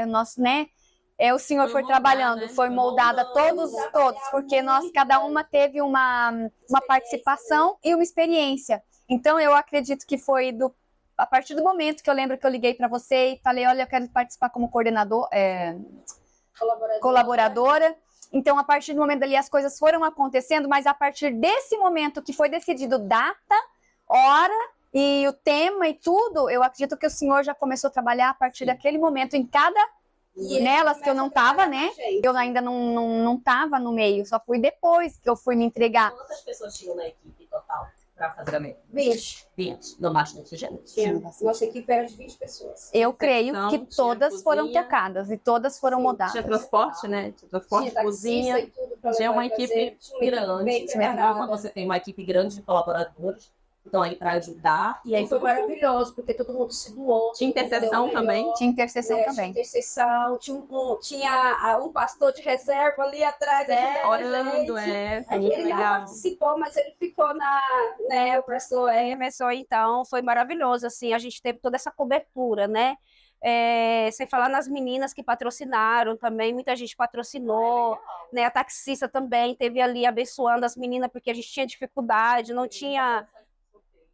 o nosso, né? O senhor foi trabalhando, né? Foi moldada todos, porque nós, cada uma teve uma participação e uma experiência. Então, eu acredito que foi a partir do momento que eu lembro que eu liguei para você e falei, olha, eu quero participar como colaboradora. Então, a partir do momento ali, as coisas foram acontecendo, mas a partir desse momento que foi decidido data, hora e o tema e tudo, eu acredito que o senhor já começou a trabalhar a partir daquele momento em cada nelas que eu não estava, né? Eu ainda não estava no meio, só fui depois que eu fui me entregar. Quantas pessoas tinham na equipe total para fazer a 20. No bastante gente. Nossa equipe era de 20 pessoas. Eu creio que todas foram tocadas e todas foram mudadas. Tinha transporte, né? Tinha transporte, cozinha. Tinha uma equipe grande. Quando você tem uma equipe grande de colaboradores, então aí para ajudar. E aí foi maravilhoso, porque todo mundo se doou. Tinha intercessão também. Tinha intercessão também. Tinha intercessão, tinha um pastor de reserva ali atrás. Orando, muito Ele legal. participou, mas ele ficou o pastor Emerson, então foi maravilhoso, assim, a gente teve toda essa cobertura, né? Sem falar nas meninas que patrocinaram também, muita gente patrocinou, né? A taxista também teve ali abençoando as meninas, porque a gente tinha dificuldade, não tinha...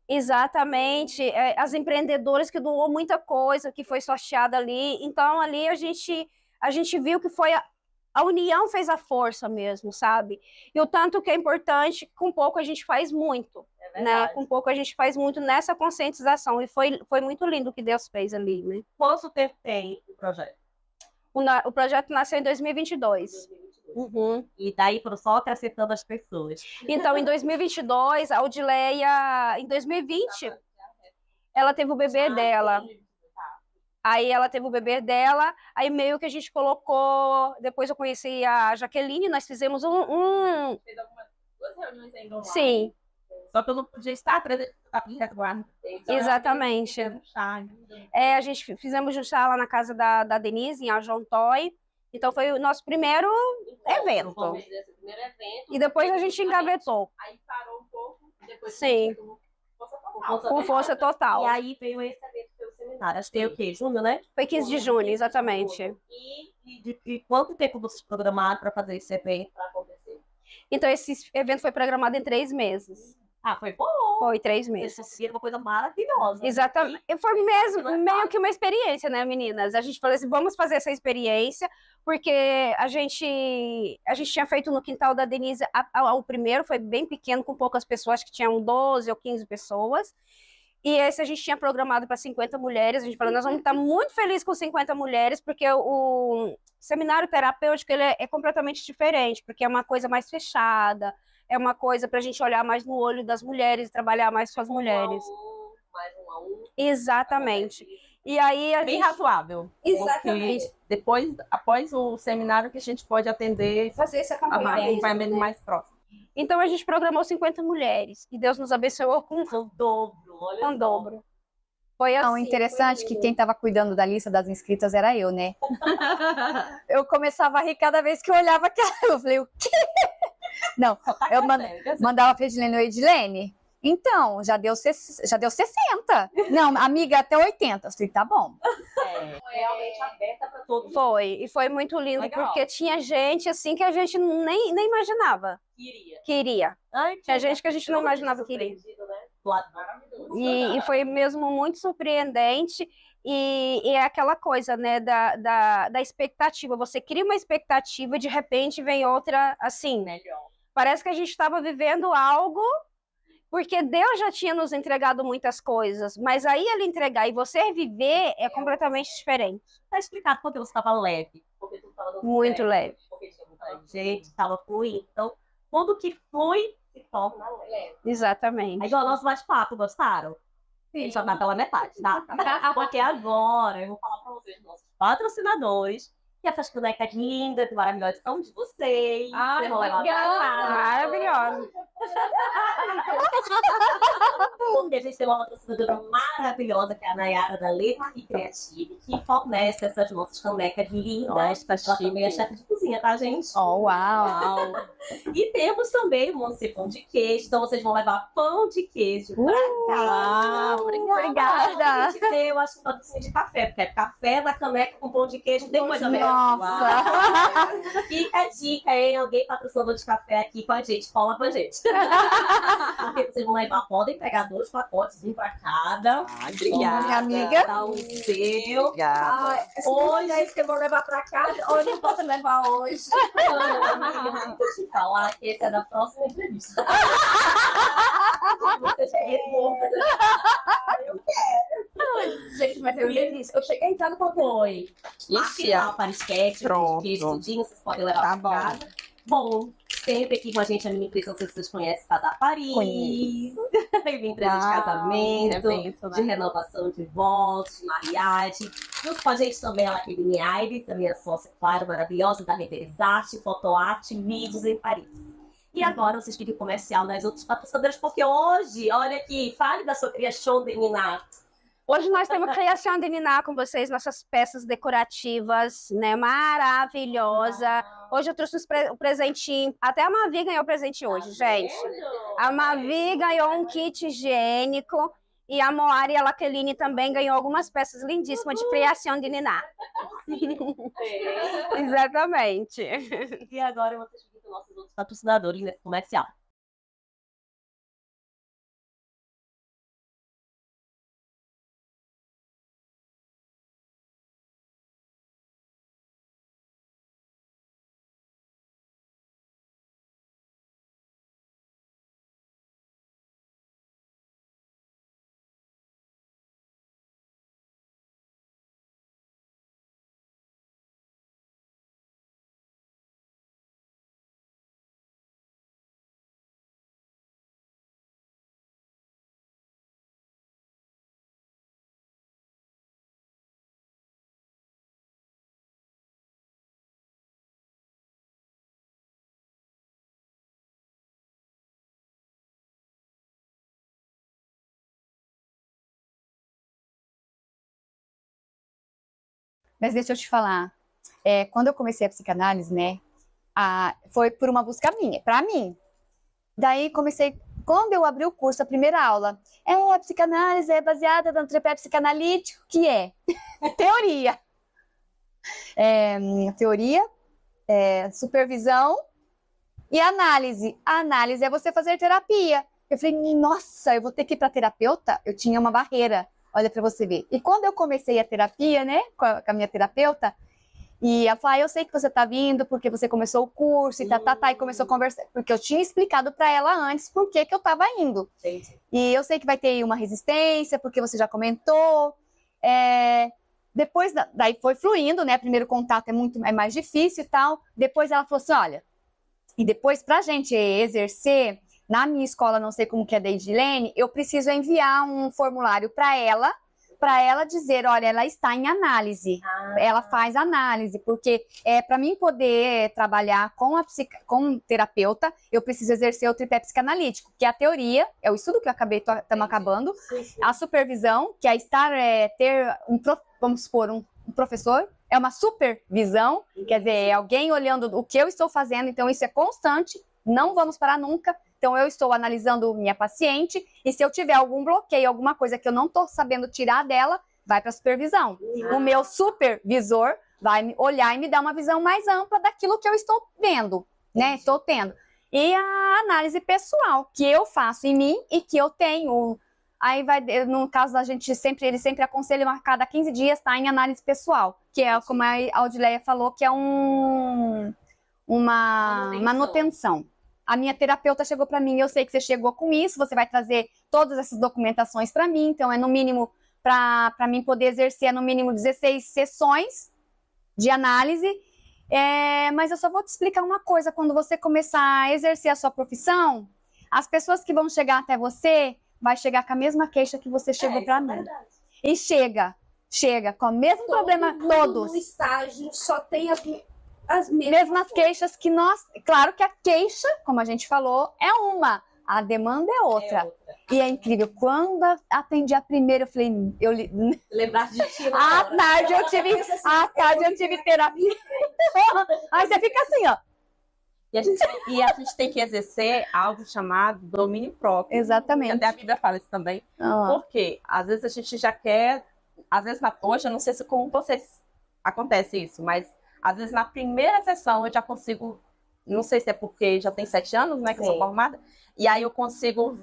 Exatamente, as empreendedoras que doou muita coisa, que foi sorteada ali, então ali a gente viu que foi a união fez a força mesmo, sabe? E o tanto que é importante, com pouco a gente faz muito, né? Com pouco a gente faz muito nessa conscientização, e foi muito lindo o que Deus fez ali, né? Quanto tempo tem o projeto? O projeto nasceu em 2022. Uhum. E daí foram só acrescentando as pessoas. Então, em 2022, a Odileia, em 2020, ela teve o bebê dela. Aí ela teve o bebê dela, aí meio que a gente colocou, depois eu conheci a Jaqueline, nós fizemos Fez algumas 2 reuniões ainda online. Sim. Só que eu não podia estar agora. Exatamente. A gente fizemos um chá lá na casa da Denise, em Ajontói. Então foi o nosso primeiro evento. E depois a gente engavetou. Aí parou um pouco, depois Sim. Com força total. E aí veio esse evento que eu seminário? Acho que é o quê? Junho, né? Foi 15 de junho, exatamente. E quanto tempo vocês programaram para fazer esse evento para acontecer? Então, esse evento foi programado em 3 meses. Ah, foi bom. Foi 3 meses. Esse é uma coisa maravilhosa. Exatamente. E foi mesmo, meio que uma experiência, né, meninas? A gente falou assim, vamos fazer essa experiência, porque a gente tinha feito no quintal da Denise, o primeiro foi bem pequeno, com poucas pessoas, acho que tinham 12 ou 15 pessoas. E esse a gente tinha programado para 50 mulheres. A gente falou, nós vamos estar muito felizes com 50 mulheres, porque o seminário terapêutico ele é completamente diferente, porque é uma coisa mais fechada, é uma coisa para a gente olhar mais no olho das mulheres, trabalhar mais com as mulheres. Mais um a um. Exatamente. E aí a Bem gente... razoável. Exatamente. Porque após o seminário que a gente pode atender Fazer esse acompanhamento mais próximo. Então a gente programou 50 mulheres. E Deus nos abençoou com Um dobro. Olha um dobro. Foi assim. Então, interessante que quem estava cuidando da lista das inscritas era eu, né? Eu começava a rir cada vez que eu olhava aquela. Eu falei, o quê? Não, eu mandava pra Edilene, Edilene, então, já deu 60. Não, amiga, até 80. Eu falei, tá bom. Realmente aberta para todos. Foi, e foi muito lindo, Legal. porque tinha gente assim que a gente nem imaginava que iria. Ai, Tinha gente que a gente não imaginava que iria. Né? Maravilhoso. E foi mesmo muito surpreendente. E é aquela coisa, né, da expectativa. Você cria uma expectativa e de repente vem outra assim. Melhor. Parece que a gente estava vivendo algo, porque Deus já tinha nos entregado muitas coisas, mas aí ele entregar e você viver é completamente diferente. Tá explicado porque você estava leve. Porque tu estava Muito leve. Porque tinha muita gente, estava fluindo. Então, tudo que flui se torna leve. Exatamente. Aí, igual o nosso bate-papo, gostaram? Sim. Já tá pela metade, tá? Porque agora eu vou falar para vocês, nossos patrocinadores, que essas canecas lindas e maravilhosas são de vocês. Ai, Vocês vão levar pra casa. maravilhosa. Porque a gente tem uma patrocinadora maravilhosa, que é a Nayara da Letra e Creative, que fornece essas nossas canecas lindas. Ela também é chefe de cozinha, tá, gente? Oh, uau! E temos também o Monse Pão de Queijo, então vocês vão levar pão de queijo pra cá. Obrigada! A gente tem, eu acho, um patrocínio de café, porque é café na caneca com pão de queijo, tem coisa melhor. Nossa! Fica a dica, hein? Alguém patrocinador de café aqui com a gente, cola com a gente. Porque vocês vão levar, podem pegar 2 pacotes, um pra cada. Obrigada. Minha amiga. Dá o seu. Obrigada. Hoje é isso que eu vou levar pra casa. Hoje eu posso levar hoje. Amiga, deixa eu te falar que esse é da próxima entrevista. Você já errou. Eu quero. Gente, mas eu delícia. Eu cheguei em casa com foi. Ixi, Afinal, para esquete, Pronto. tudinho, vocês podem levar Tá pra casa. Bom, sempre aqui com a gente a minha empresa, não sei se vocês conhecem, Casar Paris. Conheço. Minha empresa de casamento, evento, de né? renovação de votos, de mariagem. Junto com a gente também a Laqueline Aires, a minha sócia, claro, maravilhosa, da Reveres Arte, Fotoarte, Vídeos em Paris. E agora vocês ficam comercial nas outras patrocinadoras, porque hoje, olha aqui, fale da sua criação de Niná. Hoje nós temos criação de Niná com vocês, nossas peças decorativas, né? Maravilhosa. Hoje eu trouxe o presentinho. Até a Mavi ganhou presente hoje, gente. A Mavi ganhou um kit higiênico. E a Moara e a Laqueline também ganhou algumas peças lindíssimas de criação de Niná. Exatamente. E agora vocês ficam com nossos outros patrocinadores nesse comercial. Mas deixa eu te falar, quando eu comecei a psicanálise, né, foi por uma busca minha, pra mim. Daí comecei Quando eu abri o curso, a primeira aula, a psicanálise é baseada no tripé psicanalítico, que é teoria. Teoria, supervisão e análise. A análise é você fazer terapia. Eu falei, nossa, eu vou ter que ir para terapeuta? Eu tinha uma barreira, olha para você ver. E quando eu comecei a terapia, né, com a minha terapeuta, e ela falou, eu sei que você tá vindo porque você começou o curso e e começou a conversar, porque eu tinha explicado para ela antes por que eu tava indo. Sim. E eu sei que vai ter uma resistência, porque você já comentou. Depois, daí foi fluindo, né, primeiro contato é mais difícil e tal. Depois ela falou assim, olha, e depois pra gente exercer, na minha escola, não sei como que é da Edilene, eu preciso enviar um formulário para ela dizer, olha, ela está em análise, ela faz análise, porque para mim poder trabalhar com um terapeuta, eu preciso exercer o tripé psicanalítico, que é a teoria, é o estudo que estamos acabando, a supervisão, que é ter vamos supor, um professor, é uma supervisão, quer dizer, é alguém olhando o que eu estou fazendo, então isso é constante, não vamos parar nunca. Então, eu estou analisando minha paciente e se eu tiver algum bloqueio, alguma coisa que eu não estou sabendo tirar dela, vai para a supervisão. O meu supervisor vai olhar e me dar uma visão mais ampla daquilo que eu estou vendo, né? Estou tendo. E a análise pessoal, que eu faço em mim e que eu tenho. Aí vai, no caso da gente, ele sempre aconselha a cada 15 dias estar em análise pessoal, que é, como a Audileia falou, que é uma manutenção. A minha terapeuta chegou para mim, eu sei que você chegou com isso, você vai trazer todas essas documentações para mim, então é no mínimo, para mim poder exercer, é no mínimo 16 sessões de análise, mas eu só vou te explicar uma coisa, quando você começar a exercer a sua profissão, as pessoas que vão chegar até você, vai chegar com a mesma queixa que você chegou para mim. E chega com o mesmo problema, todos. No estágio só tem as mesmas queixas que nós... Claro que a queixa, como a gente falou, é uma. A demanda é outra. E é incrível. Quando atendi a primeira, eu falei... Lembrar de ti. À tarde eu tive terapia. Aí você fica assim, ó. E a gente tem que exercer algo chamado domínio próprio. Exatamente. Até a Bíblia fala isso também. Porque às vezes a gente já quer... Às vezes, hoje, eu não sei se com vocês acontece isso, mas... Às vezes, na primeira sessão, eu já consigo... Não sei se é porque já tem 7 anos, né, que eu sou formada. E aí, eu consigo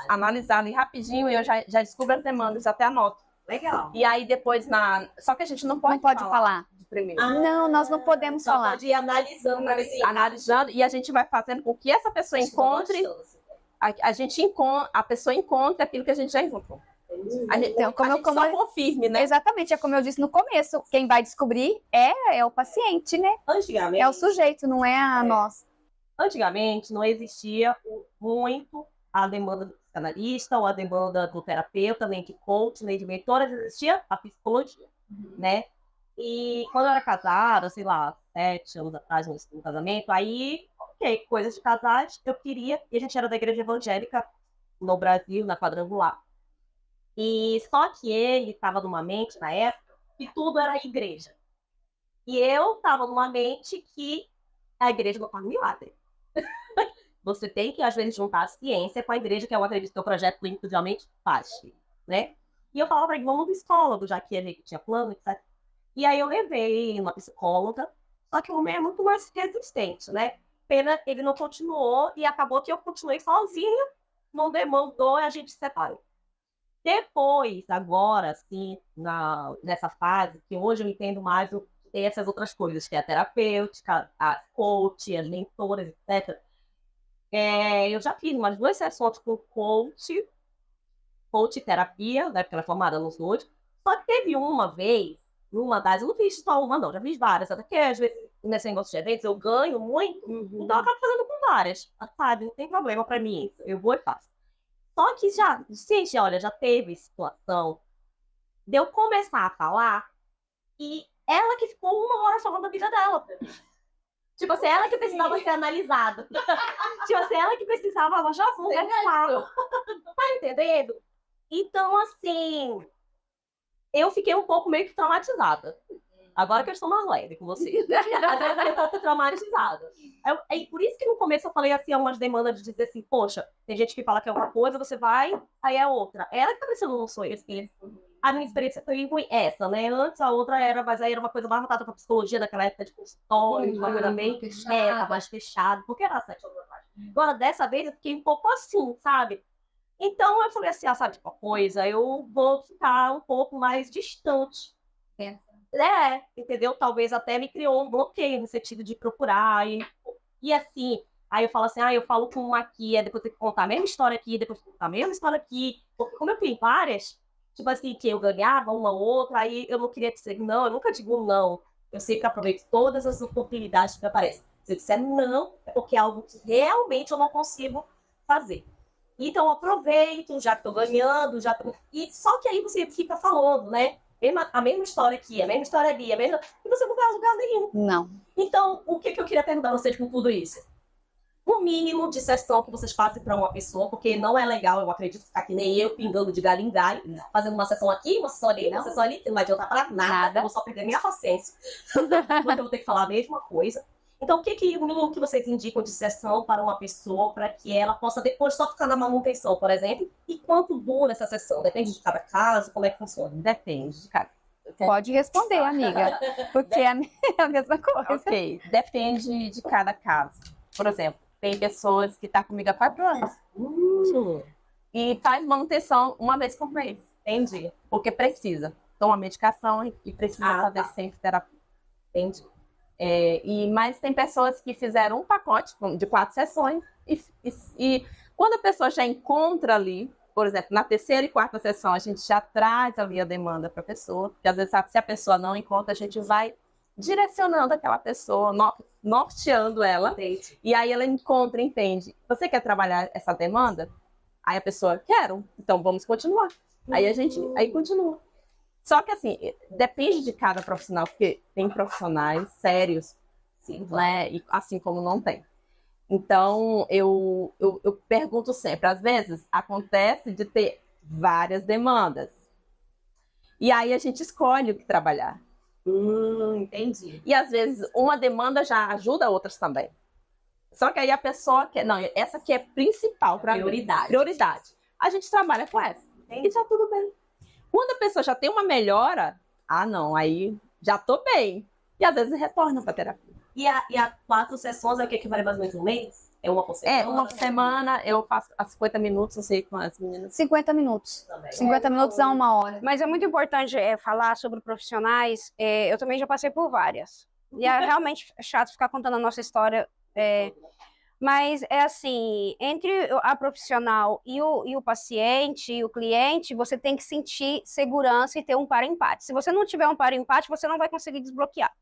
analisar ali rapidinho e eu já descubro as demandas, até anoto. Legal. E aí, depois, Só que a gente não pode falar de primeiro. Não, nós não podemos falar. Pode ir analisando. Analisando, e a gente vai fazendo com que essa pessoa encontre... A pessoa encontre aquilo que a gente já encontrou. Então, só confirme, né? Exatamente, é como eu disse no começo, quem vai descobrir é o paciente, né? Antigamente... É o sujeito, não é nós. Antigamente não existia muito a demanda do psicanalista ou a demanda do terapeuta, nem de coach, nem de mentora, existia a psicologia, né? E quando eu era casada, sei lá, 7 anos atrás, no casamento, aí, coisas de casais, eu queria, e a gente era da igreja evangélica no Brasil, na Quadrangular. E só que ele estava numa mente, na época, que tudo era igreja. E eu estava numa mente que a igreja não faz milagre. Você tem que, às vezes, juntar a ciência com a igreja, que é uma acredito que o projeto clínico realmente faz, né? E eu falava para ele, vamos no psicólogo, já que ele tinha plano, etc. E aí eu levei uma psicóloga, só que o homem é muito mais resistente, né? Pena ele não continuou e acabou que eu continuei sozinha, não demandou, a gente se separou. Depois, agora, assim, nessa fase, que hoje eu entendo mais essas outras coisas, que é a terapêutica, a coach, as mentoras, etc. Eu já fiz umas 2 sessões com coach terapia, né, porque ela é formada nos 2. Só que teve uma vez, eu não fiz só uma, não, já fiz várias, até que às vezes nesse negócio de eventos eu ganho muito, então eu acabo fazendo com várias, sabe? Não tem problema pra mim isso, eu vou e faço. Só que já teve situação de eu começar a falar e ela que ficou 1 hora falando da vida dela. Tipo assim, ela que precisava ser analisada. Tipo assim, ela que precisava, ela já fala. Tá entendendo? Então, assim, eu fiquei um pouco meio que traumatizada. Agora que eu estou mais leve com você. Às vezes eu tô traumatizada. É por isso que no começo eu falei assim, umas demandas de dizer assim, poxa, tem gente que fala que é uma coisa, você vai, aí é outra. Ela que tá pensando no sonho, assim. A minha experiência foi essa, né? Antes a outra era, mas aí era uma coisa mais voltada pra psicologia naquela época de consultório, uma coisa bem mais fechada, porque era 7 anos atrás. Agora, dessa vez, eu fiquei um pouco assim, sabe? Então eu falei assim, sabe, tipo, coisa, eu vou ficar um pouco mais distante. Entendeu? Talvez até me criou um bloqueio no sentido de procurar. E assim, aí eu falo assim, eu falo com uma aqui, depois tem que contar a mesma história aqui, depois tem que contar a mesma história aqui. Porque como eu tenho várias, tipo assim, que eu ganhava uma ou outra, aí eu não queria dizer não, eu nunca digo não. Eu sempre aproveito todas as oportunidades que aparecem. Se eu disser não, é porque é algo que realmente eu não consigo fazer. Então eu aproveito, já que tô ganhando, E só que aí você fica falando, né? A mesma história aqui, a mesma história ali, e você não vai a lugar nenhum. Não. Então, o que eu queria perguntar a vocês com tudo isso? O mínimo de sessão que vocês fazem para uma pessoa, porque não é legal, eu acredito, ficar que nem eu, pingando de galho em galho, fazendo uma sessão aqui, uma sessão ali, uma sessão ali, que não vai adiantar para nada. Eu vou só perder minha paciência. Porque eu vou ter que falar a mesma coisa. Então, o mínimo que vocês indicam de sessão para uma pessoa, para que ela possa depois só ficar na manutenção, por exemplo? E quanto dura essa sessão? Depende de cada caso? Como é que funciona? Depende de cada. Pode responder, amiga, porque é a mesma coisa. Ok, depende de cada caso. Por exemplo, tem pessoas que estão comigo há 4 anos e faz manutenção uma vez por mês. Entendi. Porque precisa. Toma medicação e precisa fazer sempre terapia. Entendi. Mas tem pessoas que fizeram um pacote de 4 sessões e quando a pessoa já encontra ali, por exemplo, na 3ª e 4ª sessão, a gente já traz ali a demanda para a pessoa, porque às vezes se a pessoa não encontra, a gente vai direcionando aquela pessoa, norteando ela, e aí ela encontra, entende. Você quer trabalhar essa demanda? Aí a pessoa, quero, então vamos continuar. Aí continua. Só que assim, depende de cada profissional, porque tem profissionais sérios, sim, né? E assim como não tem. Então, eu pergunto sempre, às vezes acontece de ter várias demandas. E aí a gente escolhe o que trabalhar. Entendi. E às vezes uma demanda já ajuda outras também. Só que aí a pessoa quer, não, essa aqui é principal para prioridade. A gente trabalha com essa. E já tudo bem. Quando a pessoa já tem uma melhora, não, aí já tô bem. E às vezes retorna para terapia. E a 4 sessões é o que vale mais ou menos um mês? É uma por semana? Uma por semana, eu faço as 50 minutos, não sei com as meninas. 50 minutos. Também. 50 minutos a 1 hora. Mas é muito importante falar sobre profissionais. Eu também já passei por várias. E é realmente chato ficar contando a nossa história. Mas é assim, entre a profissional e o paciente, e o cliente, você tem que sentir segurança e ter um para-empate. Se você não tiver um para-empate, você não vai conseguir desbloquear.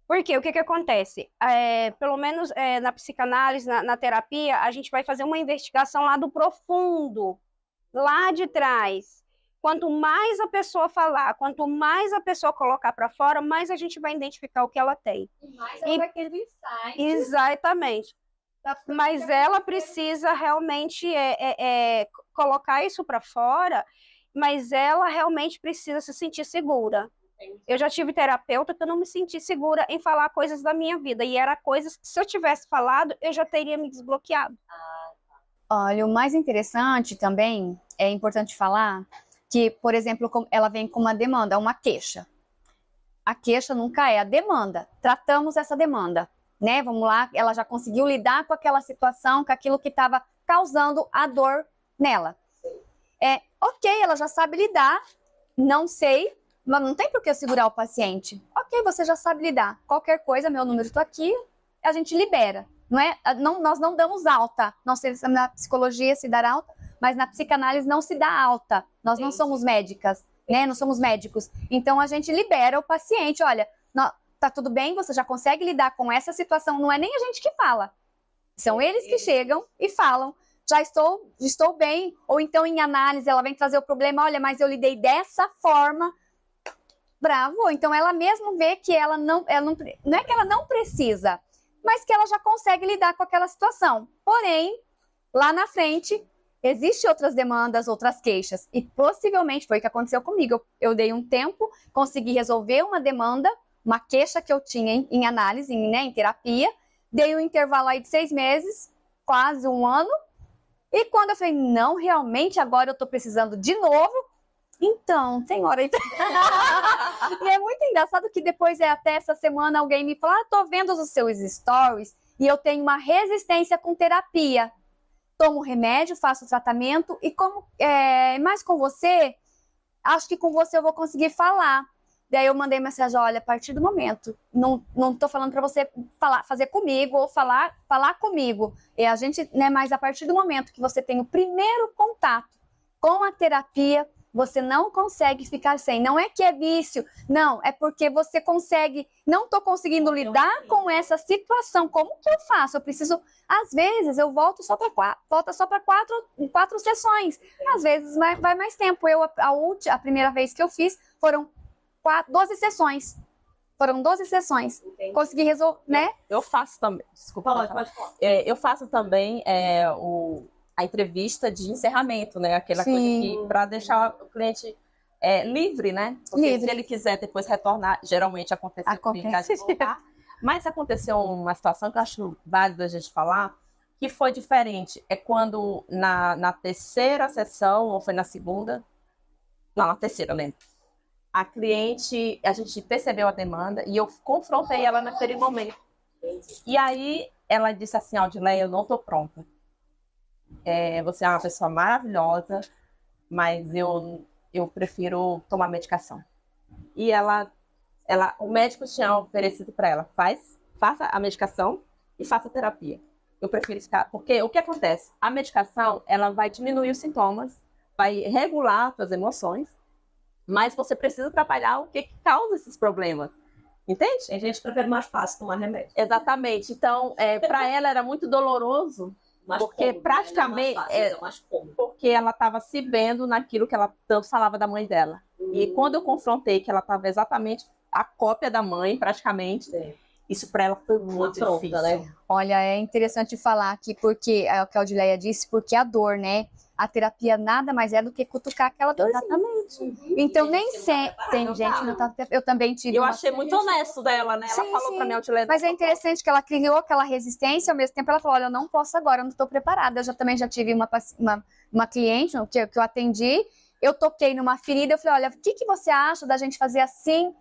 Porque o que acontece? Pelo menos na psicanálise, na terapia, a gente vai fazer uma investigação lá do profundo, lá de trás. Quanto mais a pessoa falar, quanto mais a pessoa colocar para fora, mais a gente vai identificar o que ela tem. E mais ela vai querer insight. Exatamente. Mas ela precisa realmente colocar isso para fora, mas ela realmente precisa se sentir segura. Eu já tive terapeuta que eu não me senti segura em falar coisas da minha vida. E era coisas que, se eu tivesse falado, eu já teria me desbloqueado. Olha, o mais interessante também, é importante falar, que, por exemplo, ela vem com uma demanda, uma queixa. A queixa nunca é a demanda. Tratamos essa demanda, né? Vamos lá, ela já conseguiu lidar com aquela situação, com aquilo que estava causando a dor nela. Ok, ela já sabe lidar, não sei, mas não tem por que segurar o paciente. Ok, você já sabe lidar. Qualquer coisa, meu número está aqui, a gente libera. Não é? Nós não damos alta. Nós na psicologia se dar alta, mas na psicanálise não se dá alta. Nós não somos médicas, né? Não somos médicos. Então a gente libera o paciente. Olha, tá tudo bem, você já consegue lidar com essa situação. Não é nem a gente que fala. São eles que chegam e falam. Já estou bem. Ou então em análise ela vem trazer o problema. Olha, mas eu lidei dessa forma. Bravo. Então ela mesmo vê que ela não é que ela não precisa, mas que ela já consegue lidar com aquela situação. Porém, lá na frente, existem outras demandas, outras queixas. E possivelmente foi o que aconteceu comigo. Eu dei um tempo, consegui resolver uma demanda, uma queixa que eu tinha em análise, em terapia. Dei um intervalo aí de 6 meses, quase um ano. E quando eu falei, não, realmente agora eu tô precisando de novo, então, tem hora aí. E é muito engraçado que depois, até essa semana, alguém me fala, tô vendo os seus stories e eu tenho uma resistência com terapia. Tomo remédio, faço tratamento e mas com você, acho que com você eu vou conseguir falar. Daí eu mandei mensagem, olha, a partir do momento, não tô falando para você fazer comigo ou falar comigo. E a gente, né, mas a partir do momento que você tem o primeiro contato com a terapia, você não consegue ficar sem. Não é que é vício, não, é porque você não tô conseguindo lidar com essa situação. Como que eu faço? Eu preciso, às vezes, eu volto só para quatro sessões. Às vezes vai mais tempo. A primeira vez que eu fiz foram 12 sessões. Foram 12 sessões. Entendi. Consegui resolver, né? Eu faço também. Desculpa. Pode falar. Eu faço também a entrevista de encerramento, né? Aquela Sim. coisa que para deixar o cliente livre, né? Porque Livre. se ele quiser depois retornar, geralmente acontece. Mas aconteceu uma situação que eu acho válido a gente falar, que foi diferente. É quando na terceira sessão, ou foi na segunda? Não, na terceira, eu lembro. A cliente, a gente percebeu a demanda e eu confrontei ela naquele momento. E aí ela disse assim, Audileia, eu não estou pronta. Você é uma pessoa maravilhosa, mas eu prefiro tomar medicação. E o médico tinha oferecido para ela, faça a medicação e faça a terapia. Eu prefiro ficar, porque o que acontece? A medicação, ela vai diminuir os sintomas, vai regular as emoções, mas você precisa trabalhar o que causa esses problemas. Entende? Tem gente que prefere mais fácil tomar remédio. Exatamente. Então, para ela era muito doloroso, porque praticamente porque ela estava se vendo naquilo que ela tanto falava da mãe dela. E quando eu confrontei que ela estava exatamente a cópia da mãe, praticamente, isso para ela foi muito difícil. Né? Olha, é interessante falar aqui, porque é o que a Audileia disse, porque a dor, né? A terapia nada mais é do que cutucar aquela dor. Exatamente. Então, nem sempre. Tem gente não tá. Eu também tive. Eu achei muito honesto dela, né? Ela falou para mim, Audileia. Mas é interessante que ela criou aquela resistência, ao mesmo tempo ela falou: olha, eu não posso agora, eu não estou preparada. Eu também já tive uma cliente que eu atendi, eu toquei numa ferida, eu falei: olha, o que você acha da gente fazer assim?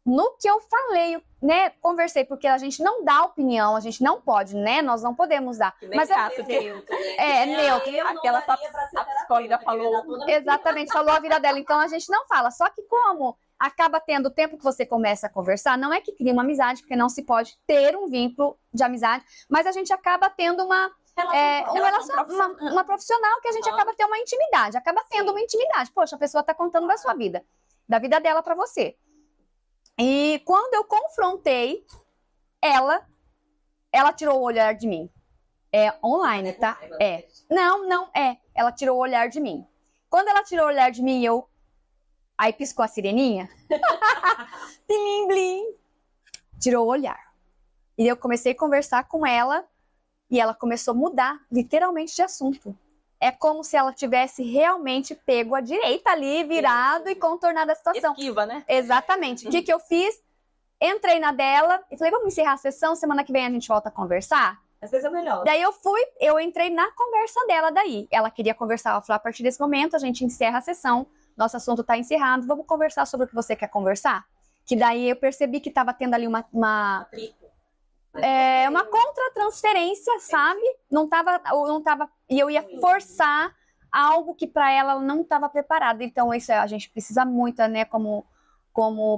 No que eu falei, né, conversei, porque a gente não dá opinião, a gente não pode, né, nós não podemos dar. Mas neutro. Aquela a psicóloga falou. Exatamente, falou a vida dela, então a gente não fala. Só que como acaba tendo o tempo que você começa a conversar, não é que cria uma amizade, porque não se pode ter um vínculo de amizade, mas a gente acaba tendo uma profissional que a gente acaba tendo uma intimidade, acaba tendo uma intimidade. Poxa, a pessoa está contando da sua vida, da vida dela para você. E quando eu confrontei ela tirou o olhar de mim. Online, tá? Não. Ela tirou o olhar de mim. Quando ela tirou o olhar de mim, aí piscou a sireninha. Blim, blim. Tirou o olhar. E eu comecei a conversar com ela e ela começou a mudar, literalmente, de assunto. É como se ela tivesse realmente pego a direita ali, virado e contornado a situação. Esquiva, né? Exatamente. O que eu fiz? Entrei na dela e falei, vamos encerrar a sessão, semana que vem a gente volta a conversar? Às vezes é melhor. Daí eu entrei na conversa dela daí. Ela queria conversar, ela falou, a partir desse momento a gente encerra a sessão, nosso assunto está encerrado, vamos conversar sobre o que você quer conversar? Que daí eu percebi que estava tendo ali uma contra-transferência, sabe? Não tava, e eu ia forçar algo que para ela não estava preparada. Então, isso a gente precisa muito, né, como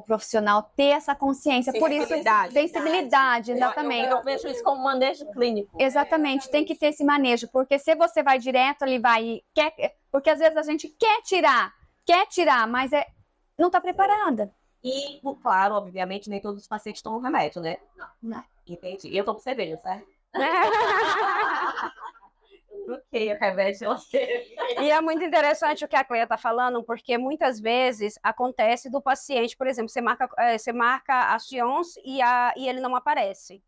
profissional, ter essa consciência. Por isso, sensibilidade, exatamente. Eu vejo isso como manejo clínico. Exatamente, tem que ter esse manejo, porque se você vai direto, ele vai... porque às vezes a gente quer tirar, mas não está preparada. E, claro, obviamente, nem todos os pacientes tomam remédio, né? Não. Entendi. Eu tomo cerveja, certo? Ok, o remédio. E é muito interessante o que a Cleia está falando, porque muitas vezes acontece do paciente, por exemplo, você marca a Sions e ele não aparece.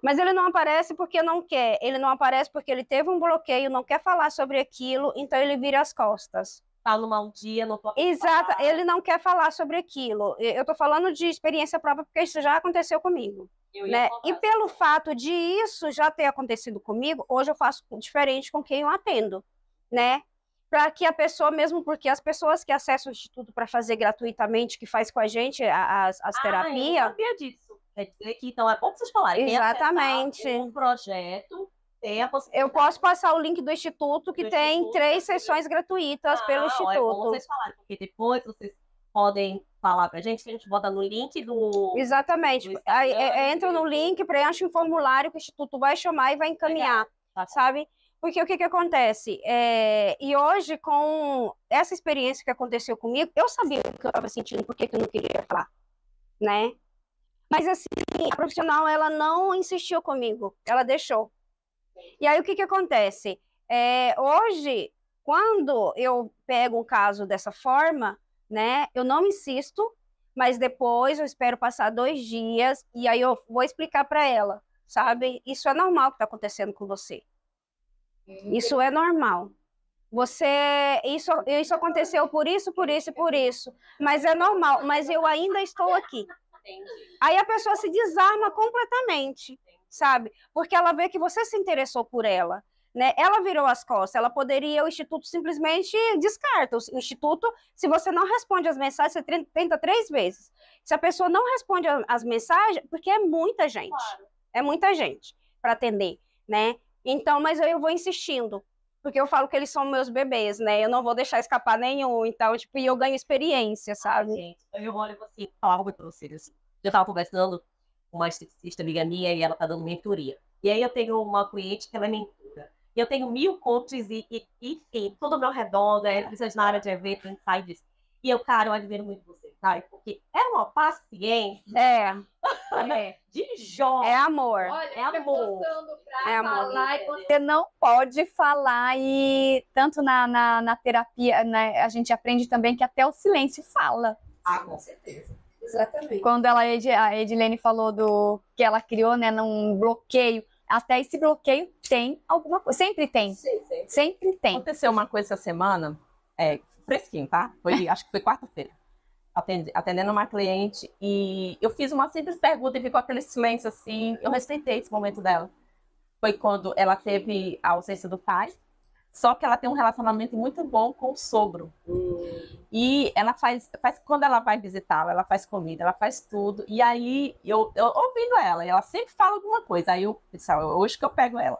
Mas ele não aparece porque não quer, ele não aparece porque ele teve um bloqueio, não quer falar sobre aquilo, então ele vira as costas. Falo mal um dia, não tô Exato, ele não quer falar sobre aquilo. Eu tô falando de experiência própria porque isso já aconteceu comigo, né? E pelo fato de isso já ter acontecido comigo, hoje eu faço diferente com quem eu atendo, né? Para que a pessoa, mesmo porque as pessoas que acessam o Instituto para fazer gratuitamente, que faz com a gente as terapias... Eu não sabia disso. Quer dizer que, então, é bom vocês falarem. Exatamente. Um projeto, tem a possibilidade. Eu posso passar o link do Instituto, que tem 3 sessões gratuitas pelo Instituto. É bom vocês falarem, porque depois vocês podem falar pra gente, que a gente bota no link do... Exatamente. do Aí, Instagram, entra no link, preenche um formulário que o Instituto vai chamar e vai encaminhar, sabe? Porque o que acontece? E hoje, com essa experiência que aconteceu comigo, eu sabia o que eu estava sentindo, por que eu não queria falar, né? Mas assim, a profissional, ela não insistiu comigo, ela deixou. E aí, o que acontece? Hoje, quando eu pego um caso dessa forma, né, eu não insisto, mas depois eu espero passar 2 dias e aí eu vou explicar para ela, sabe? Isso é normal que está acontecendo com você. Isso é normal. Isso aconteceu por isso, por isso e por isso. Mas é normal, mas eu ainda estou aqui. Aí a pessoa se desarma completamente, sabe? Porque ela vê que você se interessou por ela, né? Ela virou as costas, ela poderia, o Instituto simplesmente descarta. O Instituto, se você não responde as mensagens, você tenta 3 vezes. Se a pessoa não responde as mensagens, porque é muita gente, é muita gente para atender, né? Então, mas eu vou insistindo, porque eu falo que eles são meus bebês, né? Eu não vou deixar escapar nenhum, então, tipo, e eu ganho experiência, sabe? Gente, eu olho assim, falar algo pra vocês, assim. Eu tava conversando com uma esteticista amiga minha e ela tá dando mentoria. E aí eu tenho uma cliente que ela é mentora. E eu tenho 1000 coaches e enfim, tudo ao meu redor, né? Pessoas na área de evento, insights. E eu, cara, eu admiro muito você, sabe? Porque é uma paciência de jovem. É amor. Olha, É amor. É amor. Você não pode falar e tanto na terapia, né, a gente aprende também que até o silêncio fala. Com certeza. Exatamente. Quando a Edilene falou do que ela criou, né, num bloqueio, até esse bloqueio tem alguma coisa, sempre tem. Sim. Sempre tem. Aconteceu uma coisa essa semana, fresquinho, tá? Acho que foi quarta-feira. Atendendo uma cliente e eu fiz uma simples pergunta e ficou aquele silêncio assim. Eu respeitei esse momento dela. Foi quando ela teve a ausência do pai, só que ela tem um relacionamento muito bom com o sogro. E ela faz quando ela vai visitá-la, ela faz comida, ela faz tudo. E aí, eu ouvindo ela, e ela sempre fala alguma coisa. Aí eu, pessoal, hoje que eu pego ela.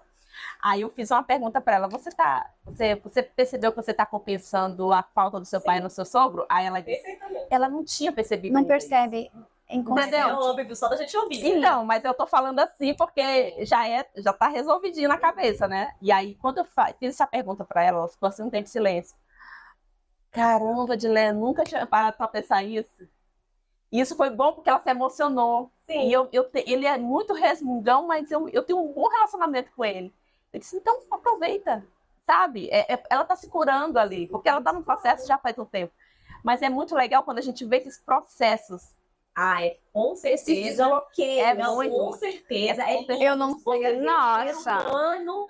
Aí eu fiz uma pergunta para ela: você percebeu que você está compensando a falta do seu pai no seu sogro? Aí ela disse, ela não tinha percebido. Não ainda percebe. isso. Entendeu? Só da gente ouvir. Então, mas eu tô falando assim porque já tá resolvidinho na cabeça, né? E aí, quando eu fiz essa pergunta para ela ficou assim um tempo de silêncio. Caramba, Dilene, nunca tinha parado pra pensar isso. E isso foi bom porque ela se emocionou. Sim. E ele é muito resmungão, mas eu tenho um bom relacionamento com ele. Eu disse, então aproveita, sabe? Ela tá se curando ali, porque ela tá no processo já faz um tempo. Mas é muito legal quando a gente vê esses processos. Com certeza. Com certeza. Eu não sei. Nossa. O ser humano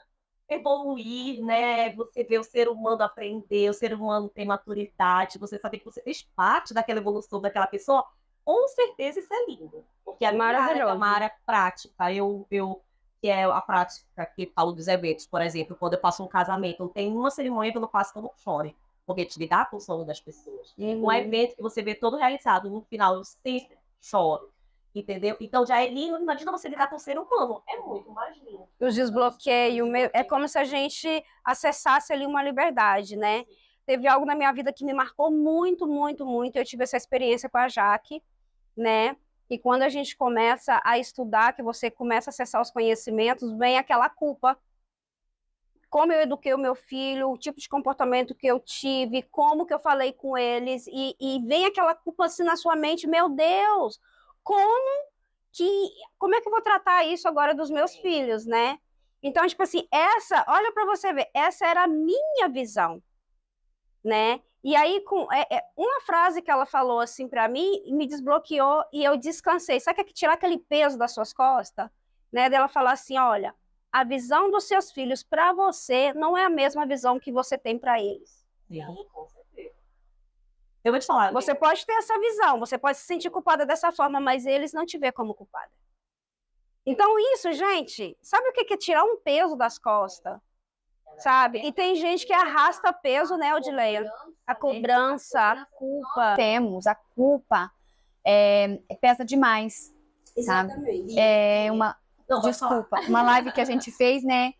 evoluir, né? Você vê o ser humano aprender, o ser humano ter maturidade, você saber que você fez parte daquela evolução daquela pessoa, com certeza isso é lindo. Porque é Maravilhoso. uma área prática. Eu que é a prática que falo dos eventos, por exemplo, quando eu faço um casamento, não tem uma cerimônia que eu não faço que eu não chore. Porque te lidar com o sono das pessoas. Um evento que você vê todo realizado, no final eu sempre choro. Entendeu? Então já é lindo, imagina você lidar com o ser humano. É muito mais lindo. Os desbloqueios, é como se a gente acessasse ali uma liberdade, né? Teve algo na minha vida que me marcou muito, muito, muito. Eu tive essa experiência com a Jaque, né? E quando a gente começa a estudar, que você começa a acessar os conhecimentos, vem aquela culpa. Como eu eduquei o meu filho, o tipo de comportamento que eu tive, como que eu falei com eles, e vem aquela culpa assim na sua mente, meu Deus, como é que eu vou tratar isso agora dos meus filhos, né? Então, tipo assim, olha para você ver, essa era a minha visão, né? E aí, uma frase que ela falou assim para mim, me desbloqueou e eu descansei. Sabe que tirar aquele peso das suas costas? né? Dela falar assim, olha, a visão dos seus filhos para você não é a mesma visão que você tem para eles. Sim, com certeza. Eu vou te falar. Você pode ter essa visão, você pode se sentir culpada dessa forma, mas eles não te vê como culpada. Então isso, gente, sabe o que é tirar um peso das costas? Sabe? E tem gente que arrasta peso, né, Odileia? A cobrança, a culpa. Temos a culpa, pesa demais, sabe? Desculpa, uma live que a gente fez, né?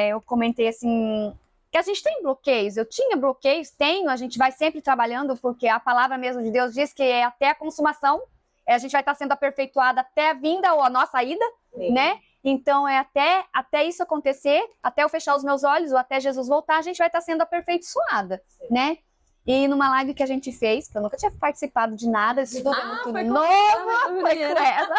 Eu comentei assim, que a gente tem bloqueios. Eu tinha bloqueios, tenho, a gente vai sempre trabalhando, porque a palavra mesmo de Deus diz que é até a consumação, a gente vai estar sendo aperfeiçoada até a vinda ou a nossa ida, né? Então, até isso acontecer, até eu fechar os meus olhos, ou até Jesus voltar, a gente vai estar sendo aperfeiçoada, né? E numa live que a gente fez, que eu nunca tinha participado de nada, isso tudo muito novo, foi com ela.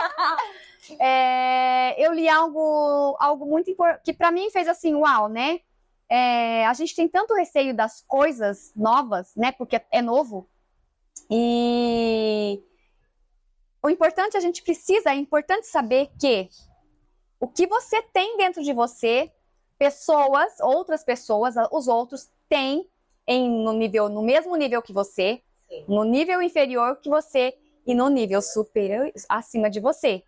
Eu li algo muito importante, que para mim fez assim, uau, né? A gente tem tanto receio das coisas novas, né? Porque é novo. E o importante, é importante saber que o que você tem dentro de você, outras pessoas, os outros têm no mesmo nível que você, sim, no nível inferior que você e no nível superior acima de você.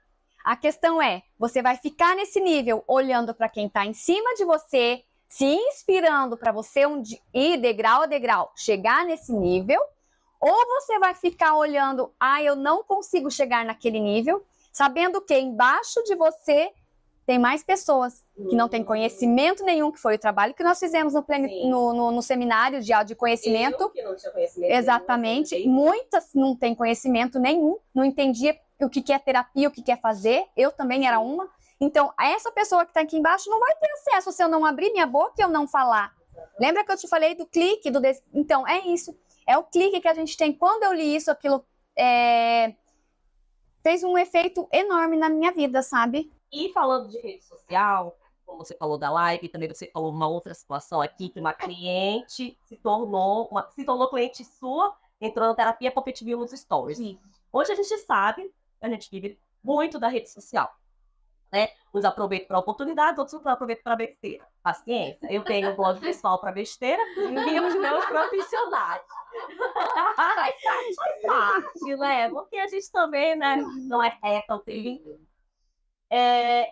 A questão é, você vai ficar nesse nível olhando para quem está em cima de você, se inspirando para você ir degrau a degrau, chegar nesse nível, ou você vai ficar olhando, eu não consigo chegar naquele nível, sabendo que embaixo de você tem mais pessoas que não têm conhecimento nenhum, que foi o trabalho que nós fizemos no seminário de conhecimento. Que não tinha conhecimento. Exatamente. Nenhum, muitas não têm conhecimento nenhum, não entendia o que é terapia, o que é fazer. Eu também era uma. Então, essa pessoa que está aqui embaixo não vai ter acesso se eu não abrir minha boca e eu não falar. Lembra que eu te falei do clique? Então, é isso. É o clique que a gente tem. Quando eu li isso, aquilo fez um efeito enorme na minha vida, sabe? E falando de rede social, como você falou da live, também você falou uma outra situação aqui, que uma cliente se tornou cliente sua, entrou na terapia porque te viu nos stories. Sim. Hoje a gente sabe, a gente vive muito da rede social, né? Uns aproveitam para oportunidades, outros aproveitam para besteira. Paciência. Eu tenho um blog pessoal para besteira e os meus profissionais. Faz parte, né? Porque a gente também, né, não é reta o tempo.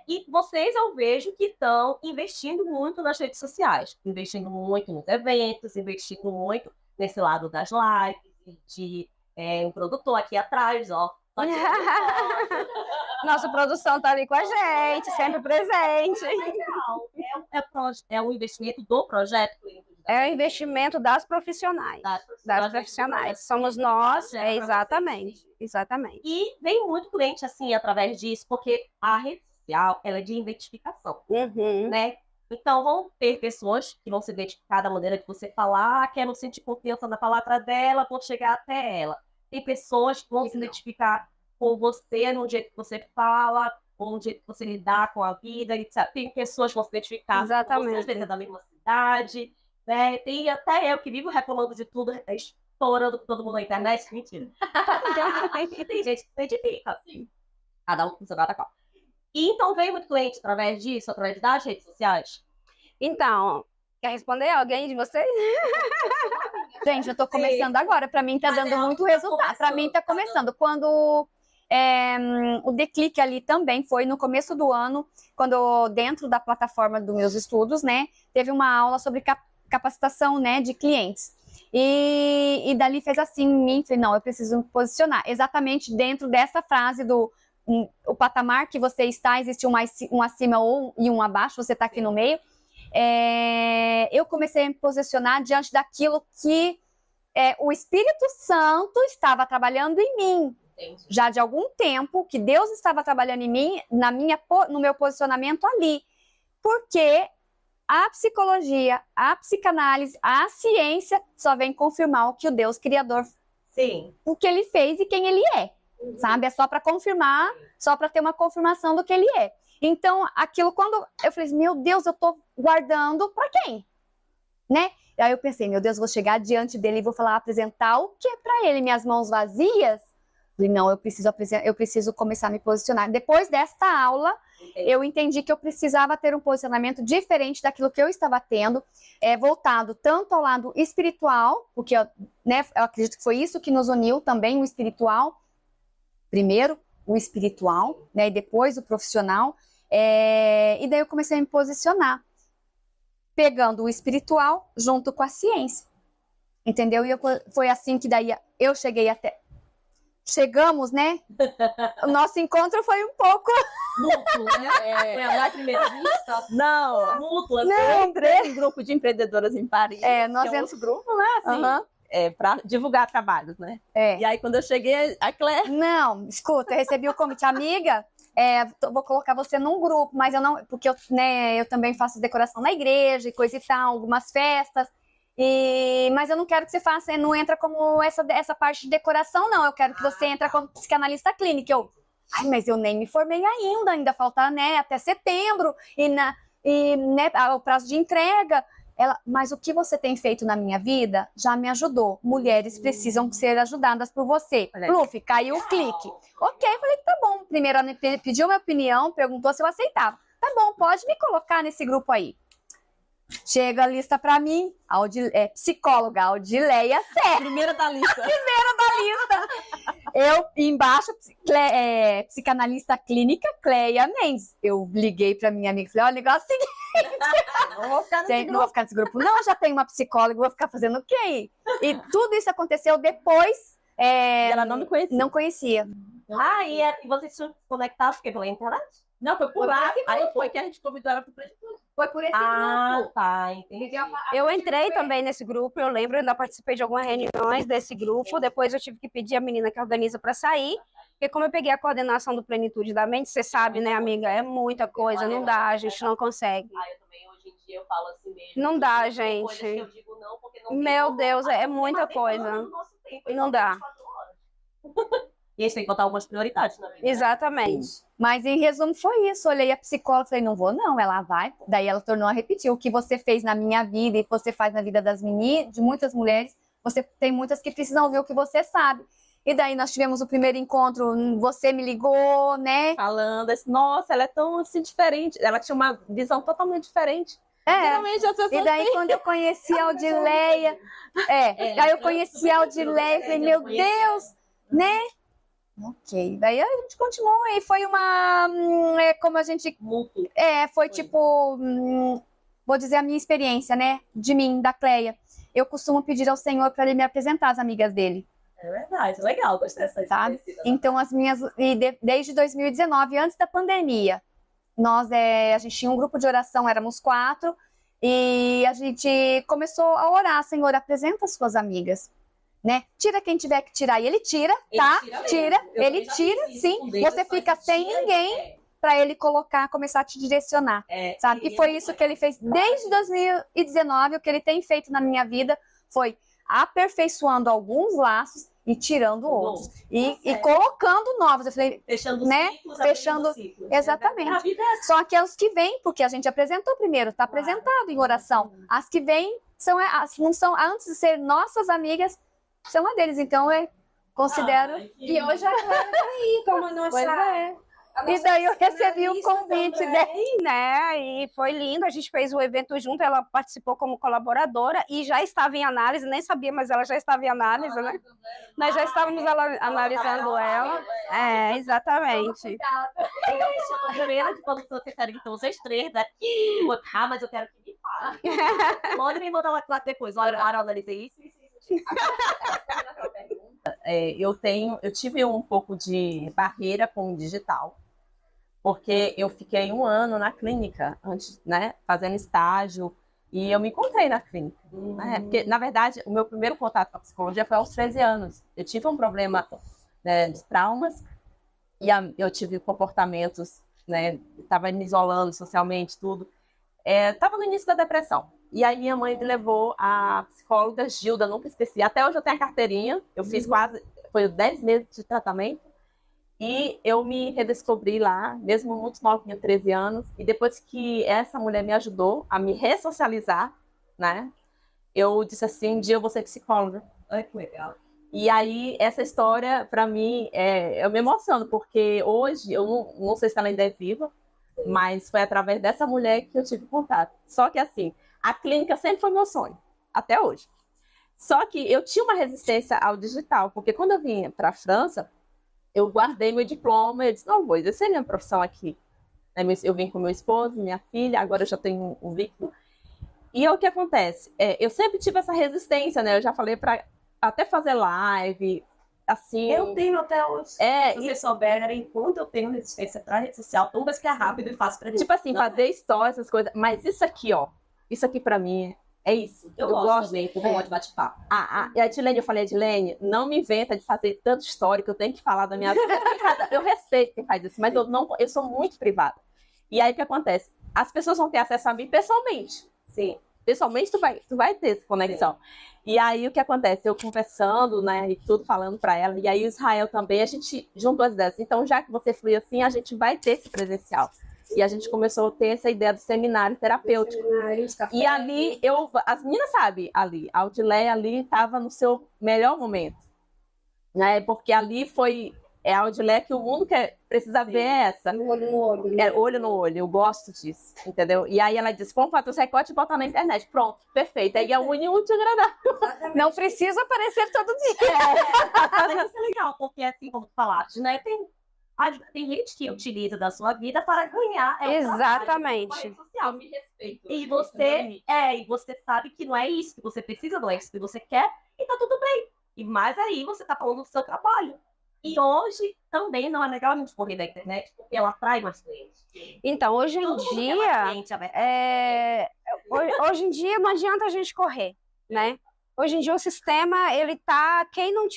E vocês, eu vejo que estão investindo muito nas redes sociais, investindo muito nos eventos, investindo muito nesse lado das lives, de um produtor aqui atrás, ó. Nossa produção tá ali com a gente, sempre presente. Legal. É um investimento do projeto. É o investimento das profissionais. Das profissionais. Somos nós, exatamente. E vem muito cliente, assim, através disso, porque a rede social, ela é de identificação, né? Então, vão ter pessoas que vão se identificar da maneira que você falar, querem sentir confiança na palavra dela, vão chegar até ela. Tem pessoas que vão se identificar com você no jeito que você fala, ou no jeito que você lidar com a vida, etc. Tem pessoas que vão se identificar com você, às vezes é da mesma cidade, né? Tem até eu que vivo reclamando de tudo, estourando com todo mundo na internet. Mentira. Tem gente que se identifica, assim. Cada um com seu data qual. E então veio muito cliente através disso, através das redes sociais? Então, quer responder alguém de vocês? Gente, eu tô começando agora. Para mim tá dando muito resultado. Para mim tá começando. Quando o declique ali também foi no começo do ano, quando dentro da plataforma dos meus estudos, né, teve uma aula sobre capacitação, né, de clientes. E dali fez assim em mim, falei, não, eu preciso me posicionar. Exatamente dentro dessa frase do o patamar que você está, existe um acima e um abaixo, você está aqui no meio. Eu comecei a me posicionar diante daquilo que o Espírito Santo estava trabalhando em mim. Entendi. Já de algum tempo, que Deus estava trabalhando em mim, no meu posicionamento ali. Porque a psicologia, a psicanálise, a ciência só vem confirmar o que o Deus Criador, sim, o que ele fez e quem ele é. Sabe? É só para confirmar, só para ter uma confirmação do que ele é. Então, aquilo, quando eu falei, meu Deus, eu tô guardando para quem? Né? E aí eu pensei, meu Deus, vou chegar diante dele e vou falar, apresentar o que é para ele? Minhas mãos vazias? Falei, não, eu preciso começar a me posicionar. Depois desta aula, eu entendi que eu precisava ter um posicionamento diferente daquilo que eu estava tendo, voltado tanto ao lado espiritual, porque né, eu acredito que foi isso que nos uniu também, o espiritual. Primeiro, o espiritual, né, e depois o profissional. E daí eu comecei a me posicionar, pegando o espiritual junto com a ciência. Entendeu? E foi assim que daí eu cheguei até... Chegamos, né? O nosso encontro foi um pouco... Mútuo, né? Foi lá a primeira vista? Não, Mútuo, eu entrei em grupo de empreendedoras em Paris, nós que é outro grupo, né? Assim, para divulgar trabalhos, né? E aí, quando eu cheguei, a Claire... Não, escuta, eu recebi o convite. Amiga, vou colocar você num grupo, mas eu não... Porque eu também faço decoração na igreja e coisa e tal, algumas festas. Mas eu não quero que você faça, não entra como essa parte de decoração, não. Eu quero que você entre como psicanalista clínica. Mas eu nem me formei ainda falta, né, até setembro, né, o prazo de entrega. Mas o que você tem feito na minha vida já me ajudou. Mulheres precisam ser ajudadas por você. Pluf, caiu o clique. Ok, falei que tá bom. Primeiro ela pediu minha opinião, perguntou se eu aceitava. Tá bom, pode me colocar nesse grupo aí. Chega a lista pra mim, psicóloga Audileia Serra. Primeira da lista. Eu, embaixo, psicanalista clínica, Cleia Mendes. Eu liguei pra minha amiga e falei, olha, o negócio é o seguinte. Não vou ficar nesse grupo, não, já tenho uma psicóloga, vou ficar fazendo o quê? E tudo isso aconteceu depois. Ela não me conhecia. Não conhecia. E vocês se conectaram pela internet? Não, foi por lá. Aí foi que a gente convidou ela para o plenitude. Foi por esse grupo. Tá, entendi. Eu entrei também nesse grupo, eu lembro, ainda participei de algumas reuniões desse grupo, depois eu tive que pedir a menina que organiza para sair, porque como eu peguei a coordenação do Plenitude da Mente, você sabe, né, amiga, é muita coisa, não dá, a gente não consegue. Eu também, hoje em dia, eu falo assim mesmo. Não dá, gente. Eu digo não, porque não Meu Deus, é muita coisa. Não dá. E a gente tem que botar algumas prioridades na vida. Exatamente. Mas, em resumo, foi isso. Olhei a psicóloga e falei, não vou não, ela vai. Daí ela tornou a repetir. O que você fez na minha vida e você faz na vida das meninas, de muitas mulheres, você tem muitas que precisam ouvir o que você sabe. E daí nós tivemos o primeiro encontro, você me ligou, né? Falando assim, nossa, ela é tão assim diferente. Ela tinha uma visão totalmente diferente. Geralmente as pessoas e daí quando eu conheci a Audileia, aí eu conheci a Audileia e falei, meu Deus, né? Ok, daí a gente continuou e foi uma, como a gente, foi tipo, vou dizer a minha experiência, né, de mim, da Cleia. Eu costumo pedir ao Senhor para ele me apresentar as amigas dele. É verdade, legal, gostei dessa sabe? Então as minhas, desde 2019, antes da pandemia, a gente tinha um grupo de oração, éramos 4, e a gente começou a orar, Senhor, apresenta as suas amigas. Né? Tira quem tiver que tirar, e ele tira, tá? Ele tira, sim. Você fica sem ninguém para ele começar a te direcionar, sabe? E foi isso que ele fez desde 2019. O que ele tem feito na minha vida foi aperfeiçoando alguns laços e tirando outros e colocando novos. Eu falei, fechando ciclos, fechando ciclos, exatamente. São aqueles que vêm, porque a gente apresentou primeiro, está apresentado em oração. As que vêm não são antes de ser nossas amigas. São uma deles, então eu considero. E hoje a Clara tá aí, como a nossa. E daí eu recebi o convite, né? E foi lindo, a gente fez o evento junto, ela participou como colaboradora e já estava em análise, nem sabia, mas ela já estava em análise, né? Nós já estávamos analisando ela. Exatamente. A primeira que falou que vocês querem então vocês três, né? Mas eu quero que me fale. Pode me mandar um WhatsApp depois. Olha, eu analisei isso. Eu tive um pouco de barreira com o digital, porque eu fiquei 1 ano na clínica, antes, né, fazendo estágio, e eu me encontrei na clínica. Né, porque, na verdade, o meu primeiro contato com a psicologia foi aos 13 anos. Eu tive um problema, né, de traumas, e eu tive comportamentos, né, estava me isolando socialmente, tudo. Estava no início da depressão. E aí minha mãe me levou a psicóloga Gilda, nunca esqueci. Até hoje eu tenho a carteirinha. Eu fiz foi 10 meses de tratamento. E eu me redescobri lá, mesmo muito novinha, 13 anos. E depois que essa mulher me ajudou a me ressocializar, né? Eu disse assim, um dia eu vou ser psicóloga. Ai, que legal. E aí, essa história, para mim, eu me emociono, porque hoje, eu não sei se ela ainda é viva, mas foi através dessa mulher que eu tive contato. Só que, assim, a clínica sempre foi meu sonho, até hoje. Só que eu tinha uma resistência ao digital, porque quando eu vim para a França, eu guardei meu diploma, eu disse, não, vou exercer minha profissão aqui. Eu vim com meu esposo, minha filha, agora eu já tenho um vínculo. E o que acontece? Eu sempre tive essa resistência, né? Eu já falei para até fazer live, assim. Eu tenho até hoje. Se vocês souberem, enquanto eu tenho resistência para rede social, tudo vai ficar rápido e fácil para mim. Tipo assim, fazer stories, essas coisas. Mas isso aqui, ó. Isso aqui para mim é isso. Eu gosto também, por favor, de bate-papo. E a Edilene, eu falei, Edilene, não me inventa de fazer tanto story que eu tenho que falar da minha vida. Eu respeito quem faz isso, mas eu sou muito privada. E aí o que acontece? As pessoas vão ter acesso a mim pessoalmente. Sim. Pessoalmente, tu vai ter essa conexão. Sim. E aí, o que acontece? Eu conversando, né, e tudo falando para ela, e aí o Israel também, a gente juntou as ideias. Então, já que você flui assim, a gente vai ter esse presencial. E a gente começou a ter essa ideia do seminário terapêutico. E ali, as meninas sabem, ali, a Audileia ali estava no seu melhor momento. Né? Porque ali foi... a Audileia que o mundo precisa ver essa. Olho no olho. Olho no olho, eu gosto disso, entendeu? E aí ela disse, vamos fazer os recortes e botar na internet. Pronto, perfeito. Aí é o útil e agradável. Não precisa aparecer todo dia. Mas isso é legal, porque assim como tu falaste, né? Tem gente que utiliza da sua vida para ganhar. Exatamente. Eu me respeito. E você sabe que não é isso que você precisa, não é isso que você quer, e tá tudo bem. E mais aí você tá falando do seu trabalho. E hoje também não é legal a gente correr da internet, porque ela atrai mais clientes. Então, hoje em dia não adianta a gente correr, né? Hoje em dia o sistema, ele tá, quem não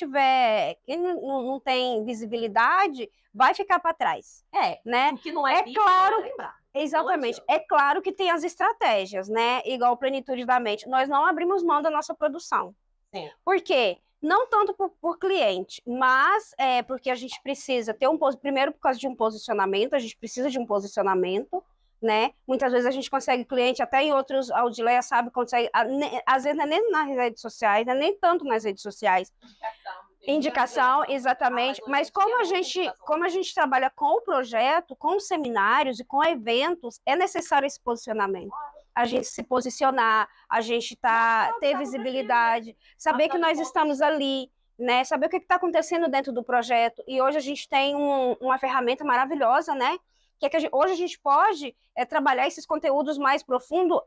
tem visibilidade, vai ficar para trás. Né? Porque não é claro, exatamente. É claro que tem as estratégias, né? Igual Plenitude da Mente. Nós não abrimos mão da nossa produção. Sim. Por quê? Não tanto por cliente, mas porque a gente precisa ter primeiro por causa de um posicionamento, a gente precisa de um posicionamento, né? Muitas vezes a gente consegue cliente, até em outros, a Audileia sabe, consegue, às vezes não é nem nas redes sociais, não é nem tanto nas redes sociais. Indicação, exatamente. Mas como a gente trabalha com o projeto, com os seminários e com eventos, é necessário esse posicionamento. A gente se posicionar, a gente ter visibilidade, saber que nós estamos ali, né? Saber o que está acontecendo dentro do projeto. E hoje a gente tem uma ferramenta maravilhosa, né? Hoje a gente pode trabalhar esses conteúdos mais profundos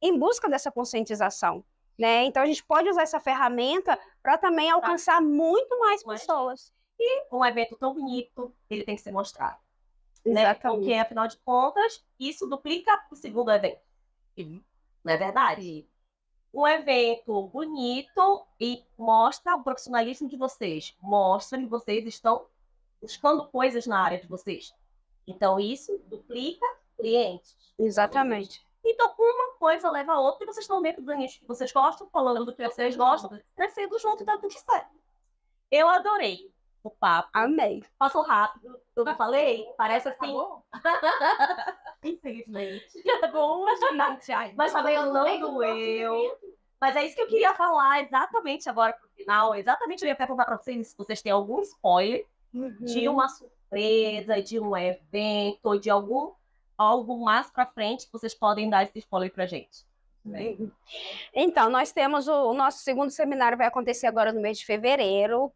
em busca dessa conscientização, né? Então a gente pode usar essa ferramenta para também alcançar muito mais pessoas. E um evento tão bonito, ele tem que ser mostrado. Exatamente. Né? Porque, afinal de contas, isso duplica o segundo evento. Não é verdade? Um evento bonito e mostra o profissionalismo de vocês. Mostra que vocês estão buscando coisas na área de vocês. Então, isso duplica clientes. Exatamente. Então, uma coisa leva a outra e vocês estão dentro do nicho que vocês gostam, falando do que vocês gostam, crescendo junto e dando tudo certo. Eu adorei o papo. Amei. Passou rápido. Eu falei, parece assim... Infelizmente. Bom, mas também não doeu. Mas é isso que eu queria falar exatamente agora pro final. Exatamente, eu ia perguntar para vocês se vocês têm algum spoiler de uma surpresa, de um evento, de algo mais para frente que vocês podem dar esse spoiler pra gente. Então, nós temos o nosso segundo seminário, vai acontecer agora no mês de fevereiro.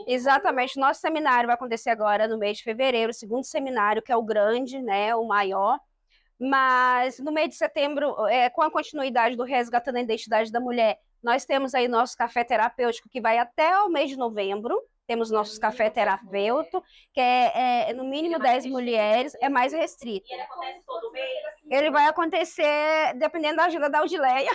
Exatamente, nosso seminário vai acontecer agora no mês de fevereiro, o segundo seminário, que é o grande, né, o maior. Mas no mês de setembro, com a continuidade do Resgatando a Identidade da Mulher, nós temos aí nosso café terapêutico que vai até o mês de novembro. Temos nossos café terapeuta, que é no mínimo 10 mulheres, é mais restrito. E ele acontece todo mês? Ele vai acontecer, dependendo da agenda da Audileia,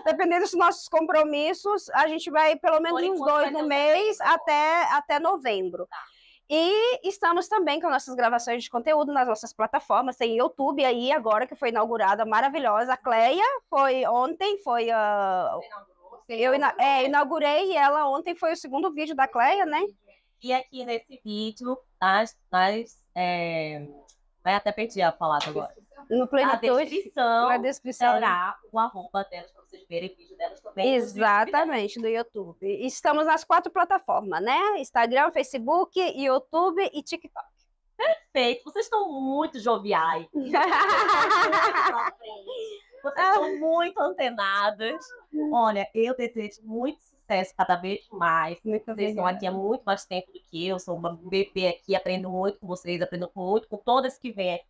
dependendo dos nossos compromissos, a gente vai pelo menos uns 2 no mês até novembro. E estamos também com nossas gravações de conteúdo nas nossas plataformas. Tem YouTube aí agora, que foi inaugurada, maravilhosa. A Cleia foi ontem, eu inaugurei e ela ontem foi o segundo vídeo da Cleia, né? E aqui nesse vídeo, Vai até perder a palavra agora. No Na Plenitude, descrição na descrição. terá o arroba delas para vocês verem o vídeo delas também. Exatamente, do YouTube. Estamos nas 4 plataformas, né? Instagram, Facebook, YouTube e TikTok. Perfeito, vocês estão muito joviais. Vocês estão muito antenadas. Olha, eu desejo muito sucesso cada vez mais. Vocês estão aqui há muito mais tempo do que eu. Sou uma bebê aqui, aprendo muito com vocês, aprendo muito com todas que vêm aqui.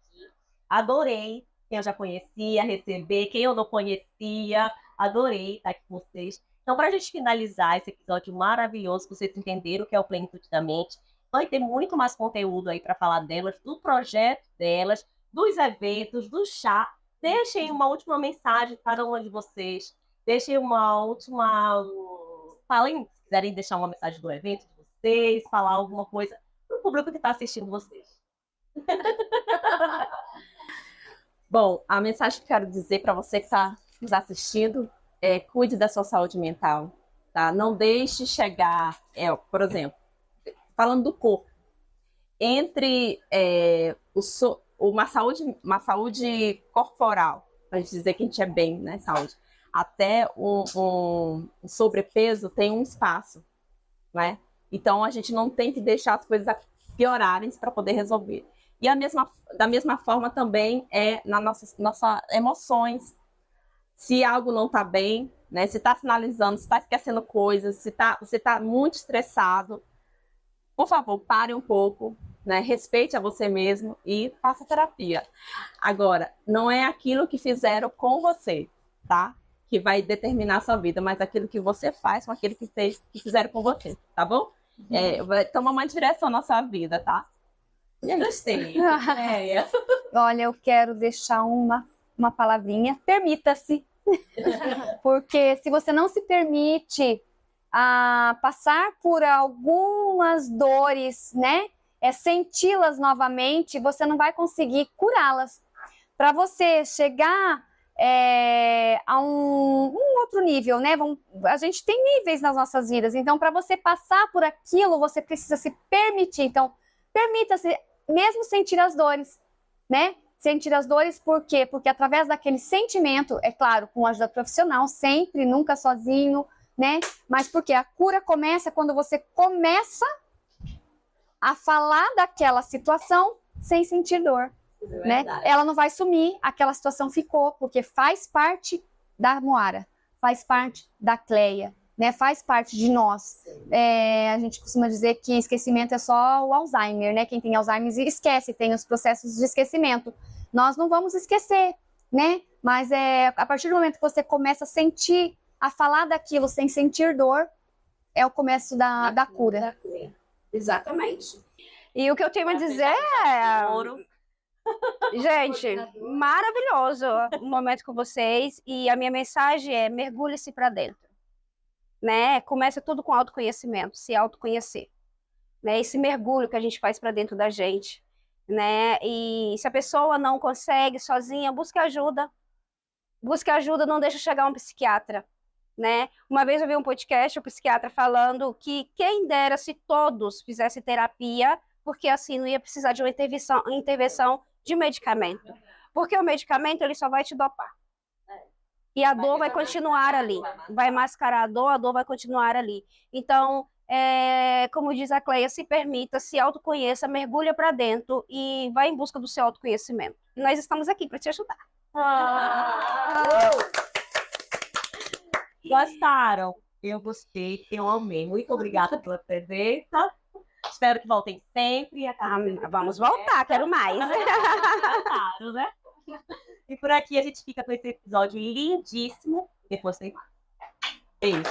Adorei quem eu já conhecia, receber, quem eu não conhecia. Adorei estar aqui com vocês. Então, para a gente finalizar esse episódio maravilhoso, que vocês entenderam o que é o Plenitude da Mente, vai ter muito mais conteúdo aí para falar delas, do projeto delas, dos eventos, do chá. Deixem uma última mensagem para cada uma de vocês. Deixem uma última... Falem, se quiserem deixar uma mensagem do evento de vocês, falar alguma coisa para o público que está assistindo vocês. Bom, a mensagem que eu quero dizer para você que está nos assistindo é: cuide da sua saúde mental, tá? Não deixe chegar, por exemplo, falando do corpo, entre uma saúde corporal, para a gente dizer que a gente é bem, né, saúde, até um sobrepeso tem um espaço, né? Então a gente não tem que deixar as coisas piorarem para poder resolver. E da mesma forma também é nas nossas emoções. Se algo não está bem, né? Se está sinalizando, se está esquecendo coisas, se você está muito estressado, por favor, pare um pouco, né? Respeite a você mesmo e faça terapia. Agora, não é aquilo que fizeram com você, tá? Que vai determinar a sua vida, mas aquilo que você faz com aquilo que fizeram com você, tá bom? Vai tomar uma direção na sua vida, tá? Gostei. Olha, eu quero deixar uma palavrinha: permita-se. Porque se você não se permite passar por algumas dores, né? Senti-las novamente, você não vai conseguir curá-las. Para você chegar a um outro nível, né? A gente tem níveis nas nossas vidas, então para você passar por aquilo, você precisa se permitir. Então, permita-se, mesmo sentir as dores, né? Sentir as dores, por quê? Porque através daquele sentimento, é claro, com ajuda profissional, sempre, nunca sozinho, né? Mas porque a cura começa quando você começa a falar daquela situação sem sentir dor, né? Ela não vai sumir, aquela situação ficou, porque faz parte da Moara, faz parte da Cleia, né? Faz parte de nós. A gente costuma dizer que esquecimento é só o Alzheimer, né? Quem tem Alzheimer esquece, tem os processos de esquecimento. Nós não vamos esquecer, né? Mas a partir do momento que você começa a sentir, a falar daquilo sem sentir dor, é o começo da cura. Exatamente. E o que eu tenho a dizer gente, maravilhoso o momento com vocês. E a minha mensagem é: mergulhe-se para dentro, né? Começa tudo com autoconhecimento, se autoconhecer, né? Esse mergulho que a gente faz para dentro da gente, né? E se a pessoa não consegue sozinha, busque ajuda. Busque ajuda, não deixe chegar um psiquiatra, né? Uma vez eu vi um podcast, o psiquiatra falando que quem dera se todos fizessem terapia, porque assim não ia precisar de uma intervenção de medicamento. Porque o medicamento ele só vai te dopar. E a dor vai continuar ali. Vai mascarar a dor vai continuar ali. Então, como diz a Cleia, se permita, se autoconheça, mergulha para dentro e vai em busca do seu autoconhecimento. Nós estamos aqui para te ajudar. Gostaram? Eu gostei, eu amei. Muito obrigada pela presença. Espero que voltem sempre. Vamos voltar, quero mais. Claro, né? E por aqui a gente fica com esse episódio lindíssimo. Depois tem mais. Beijo.